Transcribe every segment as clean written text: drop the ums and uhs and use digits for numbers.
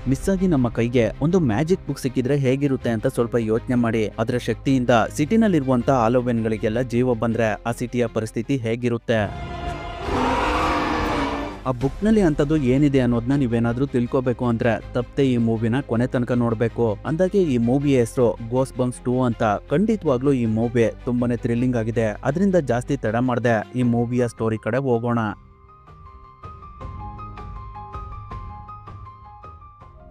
Miss ಆಗಿ ನಮ್ಮ ಕೈಗೆ ಒಂದು ಮ್ಯಾಜಿಕ್ ಬುಕ್ ಸಿಕ್ಕಿದ್ರೆ ಹೇಗಿರುತ್ತೆ ಅಂತ ಸ್ವಲ್ಪ ಯೋಚನೆ ಮಾಡಿ. ಅದರ ಶಕ್ತಿಯಿಂದ ಸಿಟಿನಲ್ಲಿರುವಂತ ಆಲೋವೆನ್ಗಳಿಗೆಲ್ಲ ಜೀವ ಬಂದ್ರೆ ಆ ಸಿಟಿಯ ಪರಿಸ್ಥಿತಿ ಹೇಗಿರುತ್ತೆ? ಆ ಬುಕ್ ನಲ್ಲಿ ಅಂತದ್ದು ಏನಿದೆ ಅನ್ನೋದನ್ನ ನೀವೇನಾದ್ರೂ ತಿಳ್ಕೋಬೇಕು ಅಂದ್ರೆ ತಪ್ಪದೆ ಈ ಮೂವಿನ ಕೊನೆ ತನಕ ನೋಡ್ಬೇಕು. ಅಂದಾಗೆ ಈ ಮೂವಿಯ ಹೆಸರು ಗೋಸ್ಟ್ ಬಂಪ್ಸ್ 2 ಅಂತ. ಖಂಡಿತವಾಗ್ಲೂ ಈ ಮೂವಿ ತುಂಬಾನೇ ಥ್ರಿಲ್ಲಿಂಗ್ ಆಗಿದೆ. ಅದರಿಂದ ಜಾಸ್ತಿ ತಡ ಮಾಡದೆ ಈ ಮೂವಿಯ ಸ್ಟೋರಿ ಕಡೆ ಹೋಗೋಣ.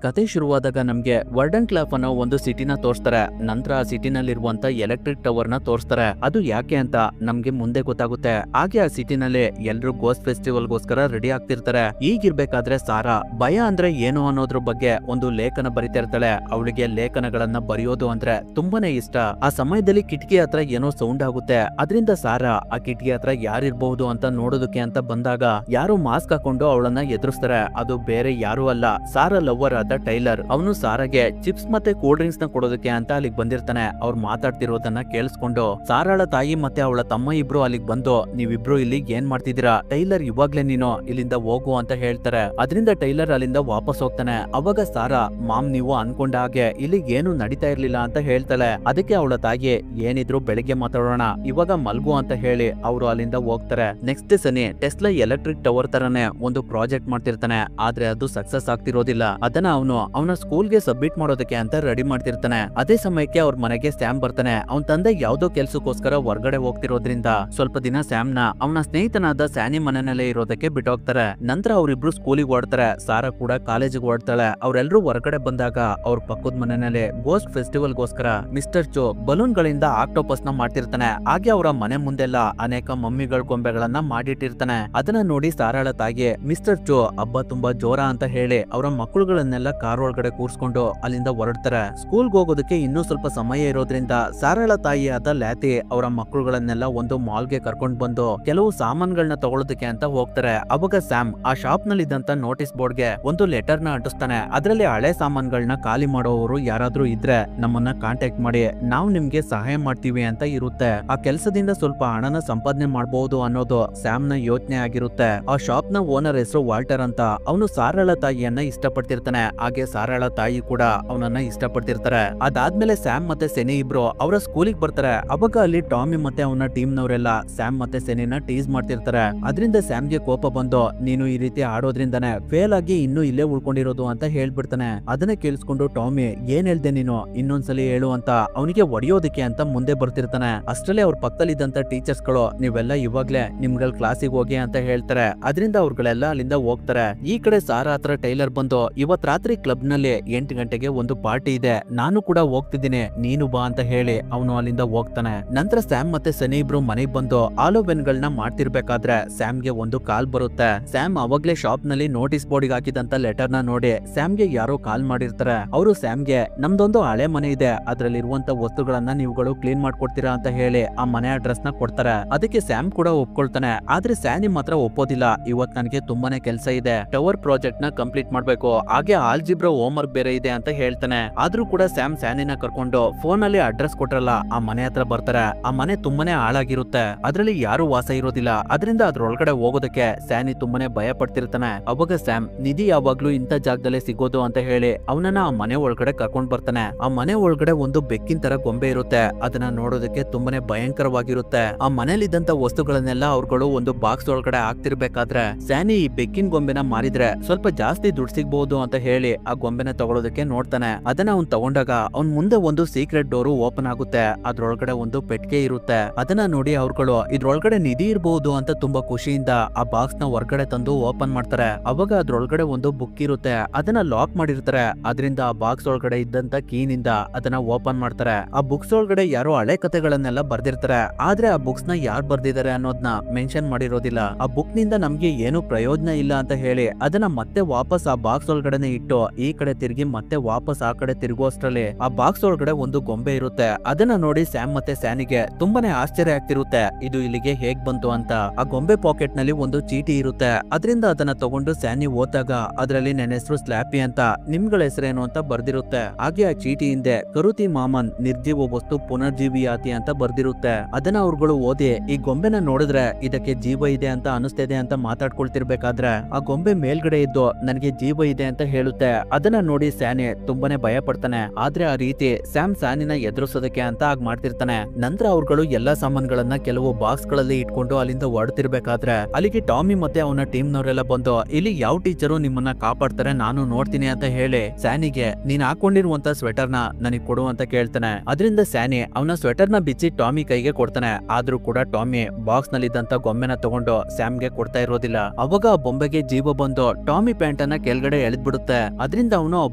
ಕತೆ ಶುರುವಾದಾಗ ನಮ್ಗೆ ವರ್ಡನ್ ಕ್ಲಾಫ್ ಅನ್ನೋ ಒಂದು ಸಿಟಿನ ತೋರಿಸ್ತಾರೆ. ನಂತರ ಆ ಸಿಟಿನಲ್ಲಿರುವಂತ ಎಲೆಕ್ಟ್ರಿಕ್ ಟವರ್ ನ ತೋರಿಸ್ತಾರೆ. ಅದು ಯಾಕೆ ಅಂತ ನಮ್ಗೆ ಮುಂದೆ ಗೊತ್ತಾಗುತ್ತೆ. ಹಾಗೆ ಆ ಸಿಟಿನಲ್ಲಿ ಎಲ್ರು ಗೋಸ್ಟ್ ಫೆಸ್ಟಿವಲ್ಗೋಸ್ಕರ ರೆಡಿ ಆಗ್ತಿರ್ತಾರೆ. ಈಗಿರ್ಬೇಕಾದ್ರೆ ಸಾರಾ ಭಯ ಅಂದ್ರೆ ಏನು ಅನ್ನೋದ್ರ ಬಗ್ಗೆ ಒಂದು ಲೇಖನ ಬರಿತಾ ಇರ್ತಾಳೆ. ಅವಳಿಗೆ ಲೇಖನಗಳನ್ನ ಬರೆಯೋದು ಅಂದ್ರೆ ತುಂಬಾನೇ ಇಷ್ಟ. ಆ ಸಮಯದಲ್ಲಿ ಕಿಟಕಿ ಹತ್ರ ಏನೋ ಸೌಂಡ್ ಆಗುತ್ತೆ. ಅದರಿಂದ ಸಾರಾ ಆ ಕಿಟಕಿ ಹತ್ರ ಯಾರಿರ್ಬಹುದು ಅಂತ ನೋಡೋದಕ್ಕೆ ಅಂತ ಬಂದಾಗ ಯಾರು ಮಾಸ್ಕ್ ಹಾಕೊಂಡು ಅವಳನ್ನ ಎದುರಿಸ್ತಾರೆ. ಅದು ಬೇರೆ ಯಾರು ಅಲ್ಲ, ಸಾರಾ ಲವ್ವರ್ ಆದ ಟೈಲರ್. ಅವನು ಸಾರಾಗೆ ಚಿಪ್ಸ್ ಮತ್ತೆ ಕೂಲ್ ಡ್ರಿಂಕ್ಸ್ ನ ಕೊಡೋದಕ್ಕೆ ಅಂತ ಅಲ್ಲಿಗೆ ಬಂದಿರ್ತಾನೆ. ಅವ್ರು ಮಾತಾಡ್ತಿರೋದನ್ನ ಕೇಳಿಸ್ಕೊಂಡು ಸಾರಾಳ ತಾಯಿ ಮತ್ತೆ ಅವಳ ತಮ್ಮ ಇಬ್ರು ಅಲ್ಲಿಗೆ ಬಂದು, ನೀವಿಬ್ರು ಇಲ್ಲಿ ಏನ್ ಮಾಡ್ತಿದ್ದೀರಾ? ಟೈಲರ್ ಇವಾಗ್ಲೇ ನೀನು ಇಲ್ಲಿಂದ ಹೋಗು ಅಂತ ಹೇಳ್ತಾರೆ. ಅದರಿಂದ ಟೈಲರ್ ಅಲ್ಲಿಂದ ವಾಪಸ್ ಹೋಗ್ತಾನೆ. ಅವಾಗ ಸಾರಾ, ಮಾಮ್ ನೀವು ಅನ್ಕೊಂಡ ಹಾಗೆ ಇಲ್ಲಿ ಏನು ನಡೀತಾ ಇರ್ಲಿಲ್ಲ ಅಂತ ಹೇಳ್ತಾಳೆ. ಅದಕ್ಕೆ ಅವಳ ತಾಯಿ, ಏನಿದ್ರು ಬೆಳಿಗ್ಗೆ ಮಾತಾಡೋಣ, ಇವಾಗ ಮಲ್ಗು ಅಂತ ಹೇಳಿ ಅವರು ಅಲ್ಲಿಂದ ಹೋಗ್ತಾರೆ. ನೆಕ್ಸ್ಟ್ ಸನಿ ಟೆಸ್ಲಾ ಎಲೆಕ್ಟ್ರಿಕ್ ಟವರ್ ತರನೇ ಒಂದು ಪ್ರಾಜೆಕ್ಟ್ ಮಾಡ್ತಿರ್ತಾನೆ. ಆದ್ರೆ ಅದು ಸಕ್ಸಸ್ ಆಗ್ತಿರೋದಿಲ್ಲ. ಅದನ್ನ ಅವನ ಸ್ಕೂಲ್ಗೆ ಸಬ್ಮಿಟ್ ಮಾಡೋದಕ್ಕೆ ಅಂತ ರೆಡಿ ಮಾಡ್ತಿರ್ತಾನೆ. ಅದೇ ಸಮಯಕ್ಕೆ ಅವ್ರ ಮನೆಗೆ ಸ್ಯಾಮ್ ಬರ್ತಾನೆ. ಅವನ ತಂದೆ ಯಾವ್ದೋ ಕೆಲ್ಸಕ್ಕೋಸ್ಕರ ಹೊರಗಡೆ ಹೋಗ್ತಿರೋದ್ರಿಂದ ಸ್ವಲ್ಪ ದಿನ ಸ್ಯಾಮ್ ನ ಅವನ ಸ್ನೇಹಿತನಾದ ಸ್ಯಾನಿ ಮನೆಯಲ್ಲೇ ಇರೋದಕ್ಕೆ ಬಿಟ್ಟೋಗ್ತಾರೆ. ನಂತರ ಅವರಿಬ್ರು ಸ್ಕೂಲಿಗೆ ಓಡ್ತಾರೆ. ಸಾರಾ ಕೂಡ ಕಾಲೇಜಿಗೆ ಓಡ್ತಾಳೆ. ಅವರೆಲ್ಲರೂ ಹೊರಗಡೆ ಬಂದಾಗ ಅವ್ರ ಪಕ್ಕದ ಮನೆಯಲ್ಲಿ ಗೋಸ್ಟ್ ಫೆಸ್ಟಿವಲ್ಗೋಸ್ಕರ ಮಿಸ್ಟರ್ ಚೋ ಬಲೂನ್ ಗಳಿಂದ ಆಕ್ಟೋಪಸ್ ನ ಮಾಡ್ತಿರ್ತಾನೆ. ಹಾಗೆ ಅವರ ಮನೆ ಮುಂದೆಲ್ಲ ಅನೇಕ ಮಮ್ಮಿಗಳ ಗೊಂಬೆಗಳನ್ನ ಮಾಡಿಟ್ಟಿರ್ತಾನೆ. ಅದನ್ನ ನೋಡಿ ಸಾರಾಳ ತಾಯಿ, ಮಿಸ್ಟರ್ ಚೋ ಹಬ್ಬ ತುಂಬಾ ಜೋರ ಅಂತ ಹೇಳಿ ಅವರ ಮಕ್ಕಳುಗಳನ್ನೆಲ್ಲ ಕಾರ್ ಒಳಗಡೆ ಕೂರ್ಸ್ಕೊಂಡು ಅಲ್ಲಿಂದ ಹೊರಡ್ತಾರೆ. ಸ್ಕೂಲ್ಗೆ ಹೋಗೋದಕ್ಕೆ ಇನ್ನೂ ಸ್ವಲ್ಪ ಸಮಯ ಇರೋದ್ರಿಂದ ಸಾರಾಳ ತಾಯಿಯಾದ ಲ್ಯಾತಿ ಅವರ ಮಕ್ಕಳುಗಳನ್ನೆಲ್ಲ ಒಂದು ಮಾಲ್ಗೆ ಕರ್ಕೊಂಡು ಬಂದು ಕೆಲವು ಸಾಮಾನುಗಳನ್ನ ತಗೊಳ್ಳೋದಕ್ಕೆ ಅಂತ ಹೋಗ್ತಾರೆ. ಅವಾಗ ಸ್ಯಾಮ್ ಆ ಶಾಪ್ ನಲ್ಲಿ ಇದ್ದಂತ ನೋಟಿಸ್ ಬೋರ್ಡ್ ಗೆ ಒಂದು ಲೆಟರ್ ನ ಅಂಟಿಸ್ತಾನೆ. ಅದರಲ್ಲಿ ಹಳೆ ಸಾಮಾನುಗಳನ್ನ ಖಾಲಿ ಮಾಡೋರು ಯಾರಾದ್ರೂ ಇದ್ರೆ ನಮ್ಮನ್ನ ಕಾಂಟ್ಯಾಕ್ಟ್ ಮಾಡಿ, ನಾವು ನಿಮ್ಗೆ ಸಹಾಯ ಮಾಡ್ತೀವಿ ಅಂತ ಇರುತ್ತೆ. ಆ ಕೆಲಸದಿಂದ ಸ್ವಲ್ಪ ಹಣನ ಸಂಪಾದನೆ ಮಾಡಬಹುದು ಅನ್ನೋದು ಸ್ಯಾಮ್ ನ ಯೋಚನೆ ಆಗಿರುತ್ತೆ. ಆ ಶಾಪ್ ನ ಓನರ್ ಹೆಸರು ವಾಲ್ಟರ್ ಅಂತ. ಅವನು ಸಾರಾಳ ತಾಯಿಯನ್ನ ಇಷ್ಟಪಡ್ತಿರ್ತಾನೆ. ಹಾಗೆ ಸಾರಾಳ ತಾಯಿ ಕೂಡ ಅವನನ್ನ ಇಷ್ಟಪಡ್ತಿರ್ತಾರೆ. ಅದಾದ್ಮೇಲೆ ಸ್ಯಾಮ್ ಮತ್ತೆ ಸೆನಿ ಇಬ್ರು ಅವರ ಸ್ಕೂಲಿಗೆ ಬರ್ತಾರೆ. ಅವಾಗ ಅಲ್ಲಿ ಟಾಮಿ ಮತ್ತೆ ಅವನ ಟೀಮ್ ನವರೆಲ್ಲ ಸ್ಯಾಮ್ ಮತ್ತೆ ಸೆನಿನ ಟೀಸ್ ಮಾಡ್ತಿರ್ತಾರೆ. ಅದರಿಂದ ಸ್ಯಾಮ್ಗೆ ಕೋಪ ಬಂದು, ನೀನು ಈ ರೀತಿ ಆಡೋದ್ರಿಂದಾನೆ ಫೇಲ್ ಆಗಿ ಇನ್ನೂ ಇಲ್ಲೇ ಉಳ್ಕೊಂಡಿರೋದು ಅಂತ ಹೇಳ್ಬಿಡ್ತಾನೆ. ಅದನ್ನ ಕೇಳಿಸ್ಕೊಂಡು ಟಾಮಿ, ಏನ್ ಹೇಳ್ದೆ ನೀನು, ಇನ್ನೊಂದ್ಸಲಿ ಹೇಳು ಅಂತ ಅವನಿಗೆ ಹೊಡೆಯೋದಕ್ಕೆ ಅಂತ ಮುಂದೆ ಬರ್ತಿರ್ತಾನೆ. ಅಷ್ಟರಲ್ಲೇ ಅವ್ರ ಪಕ್ಕದಲ್ಲಿದ್ದಂತ ಟೀಚರ್ಸ್ ಗಳು, ನೀವೆಲ್ಲ ಇವಾಗ್ಲೇ ನಿಮ್ಗಳ ಕ್ಲಾಸಿಗೆ ಹೋಗಿ ಅಂತ ಹೇಳ್ತಾರೆ. ಅದರಿಂದ ಅವ್ರುಗಳೆಲ್ಲ ಅಲ್ಲಿಂದ ಹೋಗ್ತಾರೆ. ಈ ಕಡೆ ಸಾರಾ ಹತ್ರ ಟೈಲರ್ ಬಂದು, ಇವತ್ ರಾತ್ರಿ ಕ್ಲಬ್ ನಲ್ಲಿ 8 ಗಂಟೆಗೆ ಒಂದು ಪಾರ್ಟಿ ಇದೆ, ನಾನು ಕೂಡ ಹೋಗ್ತಿದ್ದೀನಿ, ನೀನು ಬಾ ಅಂತ ಹೇಳಿ ಅವನು ಅಲ್ಲಿಂದ ಹೋಗ್ತಾನೆ. ನಂತರ ಸ್ಯಾಮ್ ಮತ್ತೆ ಸನಿ ಇಬ್ರು ಮನೆಗೆ ಬಂದು ಆಲೋವೆನ್ ಗಳನ್ನ ಮಾಡ್ತಿರ್ಬೇಕಾದ್ರೆ ಸ್ಯಾಮ್ಗೆ ಒಂದು ಕಾಲ್ ಬರುತ್ತೆ. ಸ್ಯಾಮ್ ಅವಾಗ್ಲೇ ಶಾಪ್ ನಲ್ಲಿ ನೋಟಿಸ್ ಬೋರ್ಡ್ ಹಾಕಿದಂತ ಲೆಟರ್ ನ ನೋಡಿ ಸ್ಯಾಮ್ಗೆ ಯಾರೋ ಕಾಲ್ ಮಾಡಿರ್ತಾರೆ. ಅವರು ಸ್ಯಾಮ್ಗೆ, ನಮ್ದೊಂದು ಹಳೆ ಮನೆ ಇದೆ, ಅದ್ರಲ್ಲಿರುವಂತ ವಸ್ತುಗಳನ್ನ ನೀವುಗಳು ಕ್ಲೀನ್ ಮಾಡ್ಕೊಡ್ತೀರಾ ಅಂತ ಹೇಳಿ ಆ ಮನೆ ಅಡ್ರೆಸ್ ನ ಕೊಡ್ತಾರೆ. ಅದಕ್ಕೆ ಸ್ಯಾಮ್ ಕೂಡ ಒಪ್ಕೊಳ್ತಾನೆ. ಆದ್ರೆ ಸ್ಯಾನಿ ಮಾತ್ರ ಒಪ್ಪೋದಿಲ್ಲ. ಇವತ್ ನನಗೆ ತುಂಬಾನೇ ಕೆಲಸ ಇದೆ, ಟವರ್ ಪ್ರಾಜೆಕ್ಟ್ ನ ಕಂಪ್ಲೀಟ್ ಮಾಡ್ಬೇಕು, ಹಾಗೆ ಆಲ್ಜಿಬ್ರಾ ಹೋಮ್ ವರ್ಕ್ ಬೇರೆ ಇದೆ ಅಂತ ಹೇಳ್ತಾನೆ. ಆದ್ರೂ ಕೂಡ ಸ್ಯಾಮ್ ಸ್ಯಾನಿನ ಕರ್ಕೊಂಡು ಫೋನ್ ಅಲ್ಲಿ ಅಡ್ರೆಸ್ ಕೊಟ್ರಲ್ಲ ಆ ಮನೆ ಹತ್ರ ಬರ್ತಾರೆ. ಆ ಮನೆ ತುಂಬಾನೇ ಹಾಳಾಗಿರುತ್ತೆ, ಅದ್ರಲ್ಲಿ ಯಾರು ವಾಸ ಇರೋದಿಲ್ಲ. ಅದರಿಂದ ಅದ್ರೊಳಗಡೆ ಹೋಗೋದಕ್ಕೆ ಸ್ಯಾನಿ ತುಂಬಾನೇ ಭಯ ಪಡ್ತಿರ್ತಾನೆ. ಅವಾಗ ಸ್ಯಾಮ್, ನಿಧಿ ಯಾವಾಗ್ಲೂ ಇಂಥ ಜಾಗದಲ್ಲೇ ಸಿಗೋದು ಅಂತ ಹೇಳಿ ಅವನನ್ನ ಆ ಮನೆ ಒಳಗಡೆ ಕರ್ಕೊಂಡ್ ಬರ್ತಾನೆ. ಆ ಮನೆ ಒಳಗಡೆ ಒಂದು ಬೆಕ್ಕಿನ ತರ ಗೊಂಬೆ ಇರುತ್ತೆ. ಅದನ್ನ ನೋಡೋದಕ್ಕೆ ತುಂಬಾನೇ ಭಯಂಕರವಾಗಿರುತ್ತೆ. ಆ ಮನೇಲಿದ್ದಂತ ವಸ್ತುಗಳನ್ನೆಲ್ಲ ಅವ್ರುಗಳು ಒಂದು ಬಾಕ್ಸ್ ಒಳಗಡೆ ಹಾಕ್ತಿರ್ಬೇಕಾದ್ರೆ ಸ್ಯಾನಿ ಈ ಬೆಕ್ಕಿನ ಗೊಂಬೆನ ಮಾರಿದ್ರೆ ಸ್ವಲ್ಪ ಜಾಸ್ತಿ ದುಡ್ಡು ಸಿಗ್ಬಹುದು ಅಂತ ಹೇಳಿ ಆ ಗೊಂಬೆನ ತಗೊಳ್ಳೋದಕ್ಕೆ ನೋಡ್ತಾನೆ. ಅದನ್ನ ಅವ್ನ್ ತಗೊಂಡಾಗ ಅವ್ನ್ ಮುಂದೆ ಒಂದು ಸೀಕ್ರೆಟ್ ಡೋರು ಓಪನ್ ಆಗುತ್ತೆ. ಅದ್ರೊಳಗಡೆ ಒಂದು ಪೆಟ್ಟಿಗೆ ಇರುತ್ತೆ. ಅದನ್ನ ನೋಡಿ ಅವ್ರುಗಳು ಇದ್ರೊಳಗಡೆ ನಿಧಿ ಇರಬಹುದು ಅಂತ ತುಂಬಾ ಖುಷಿಯಿಂದ ಆ ಬಾಕ್ಸ್ ನ ಹೊರಗಡೆ ತಂದು ಓಪನ್ ಮಾಡ್ತಾರೆ. ಅವಾಗ ಅದ್ರೊಳಗಡೆ ಒಂದು ಬುಕ್ ಇರುತ್ತೆ. ಅದನ್ನ ಲಾಕ್ ಮಾಡಿರ್ತಾರೆ. ಅದರಿಂದ ಆ ಬಾಕ್ಸ್ ಒಳಗಡೆ ಇದ್ದಂತ ಕೀನಿಂದ ಅದನ್ನ ಓಪನ್ ಮಾಡ್ತಾರೆ. ಆ ಬುಕ್ಸ್ ಒಳಗಡೆ ಯಾರೋ ಹಳೆ ಕಥೆಗಳನ್ನೆಲ್ಲ ಬರ್ದಿರ್ತಾರೆ. ಆದ್ರೆ ಆ ಬುಕ್ಸ್ ನ ಯಾರು ಬರ್ದಿದ್ದಾರೆ ಅನ್ನೋದನ್ನ ಮೆನ್ಷನ್ ಮಾಡಿರೋದಿಲ್ಲ. ಆ ಬುಕ್ ನಿಂದ ನಮ್ಗೆ ಏನು ಪ್ರಯೋಜನ ಇಲ್ಲ ಅಂತ ಹೇಳಿ ಅದನ್ನ ಮತ್ತೆ ವಾಪಸ್ ಆ ಬಾಕ್ಸ್ ಒಳಗಡೆ ಇಟ್ಟು ಈ ಕಡೆ ತಿರುಗಿ ಮತ್ತೆ ವಾಪಸ್ ಆ ಕಡೆ ತಿರುಗುವಷ್ಟರಲ್ಲಿ ಆ ಬಾಕ್ಸ್ ಒಳಗಡೆ ಒಂದು ಗೊಂಬೆ ಇರುತ್ತೆ. ಅದನ್ನ ನೋಡಿ ಸ್ಯಾಮ್ ಮತ್ತೆ ಸ್ಯಾನಿಗೆ ತುಂಬಾನೇ ಆಶ್ಚರ್ಯ ಆಗ್ತಿರುತ್ತೆ, ಇದು ಇಲ್ಲಿಗೆ ಹೇಗ್ ಬಂತು ಅಂತ. ಆ ಗೊಂಬೆ ಪಾಕೆಟ್ ನಲ್ಲಿ ಒಂದು ಚೀಟಿ ಇರುತ್ತೆ. ಅದರಿಂದ ಅದನ್ನ ತಗೊಂಡು ಸ್ಯಾನಿ ಓದಾಗ ಅದರಲ್ಲಿ ನನ್ನ ಹೆಸರು ಸ್ಲ್ಯಾಪಿ ಅಂತ, ನಿಮ್ಗಳ ಹೆಸರೇನು ಅಂತ ಬರ್ದಿರುತ್ತೆ. ಹಾಗೆ ಆ ಚೀಟಿ ಹಿಂದೆ ಕರುತಿ ಮಾಮನ್ ನಿರ್ಜೀವ ವಸ್ತು ಪುನರ್ಜೀವಿಯಾತಿ ಅಂತ ಬರ್ದಿರುತ್ತೆ. ಅದನ್ನ ಅವ್ರುಗಳು ಓದಿ ಈ ಗೊಂಬೆನ ನೋಡಿದ್ರೆ ಇದಕ್ಕೆ ಜೀವ ಇದೆ ಅಂತ ಅನಿಸ್ತಿದೆ ಅಂತ ಮಾತಾಡ್ಕೊಳ್ತಿರ್ಬೇಕಾದ್ರೆ ಆ ಗೊಂಬೆ ಮೇಲ್ಗಡೆ ಇದ್ದು ನನಗೆ ಜೀವ ಇದೆ ಅಂತ ಹೇಳುತ್ತೆ. ಬೀಳ್ಸ್ಬಿಡುತ್ತೆ. ಅದನ್ನ ನೋಡಿ ಸ್ಯಾನಿ ತುಂಬಾನೇ ಭಯ ಪಡ್ತಾನೆ. ಆದ್ರೆ ಆ ರೀತಿ ಸ್ಯಾಮ್ ಸ್ಯಾನಿನ ಎದುರಿಸೋದಕ್ಕೆ ಅಂತ ಆಗ ಮಾಡ್ತಿರ್ತಾನೆ. ನಂತರ ಅವ್ರುಗಳು ಎಲ್ಲಾ ಸಾಮಾನುಗಳನ್ನ ಕೆಲವು ಬಾಕ್ಸ್ ಗಳಲ್ಲಿ ಇಟ್ಕೊಂಡು ಅಲ್ಲಿಂದ ಹೊರಡ್ತಿರ್ಬೇಕಾದ್ರೆ ಅಲ್ಲಿಗೆ ಟಾಮಿ ಮತ್ತೆ ಅವನ ಟೀಮ್ ನವರೆಲ್ಲ ಬಂದು ಇಲ್ಲಿ ಯಾವ ಟೀಚರು ನಿಮ್ಮನ್ನ ಕಾಪಾಡ್ತಾರೆ ನಾನು ನೋಡ್ತೀನಿ ಅಂತ ಹೇಳಿ ಸ್ಯಾನಿಗೆ ನೀನ್ ಹಾಕೊಂಡಿರುವಂತ ಸ್ವೆಟರ್ ನ ನನಗ್ ಕೊಡು ಅಂತ ಕೇಳ್ತಾನೆ. ಅದರಿಂದ ಸ್ಯಾನಿ ಅವನ ಸ್ವೆಟರ್ ನ ಬಿಚ್ಚಿ ಟಾಮಿ ಕೈಗೆ ಕೊಡ್ತಾನೆ. ಆದ್ರೂ ಕೂಡ ಟಾಮಿ ಬಾಕ್ಸ್ ನಲ್ಲಿ ಇದ್ದಂತ ಗೊಂಬೆನ ತಗೊಂಡು ಸ್ಯಾಮ್ಗೆ ಕೊಡ್ತಾ ಇರೋದಿಲ್ಲ. ಅವಾಗ ಆ ಬೊಂಬೆಗೆ ಜೀವ ಬಂದು ಟಾಮಿ ಪ್ಯಾಂಟ್ ಅನ್ನ ಕೆಳಗಡೆ ಎಳೆದ್ಬಿಡುತ್ತೆ. ಅದರಿಂದ ಅವನು ಆ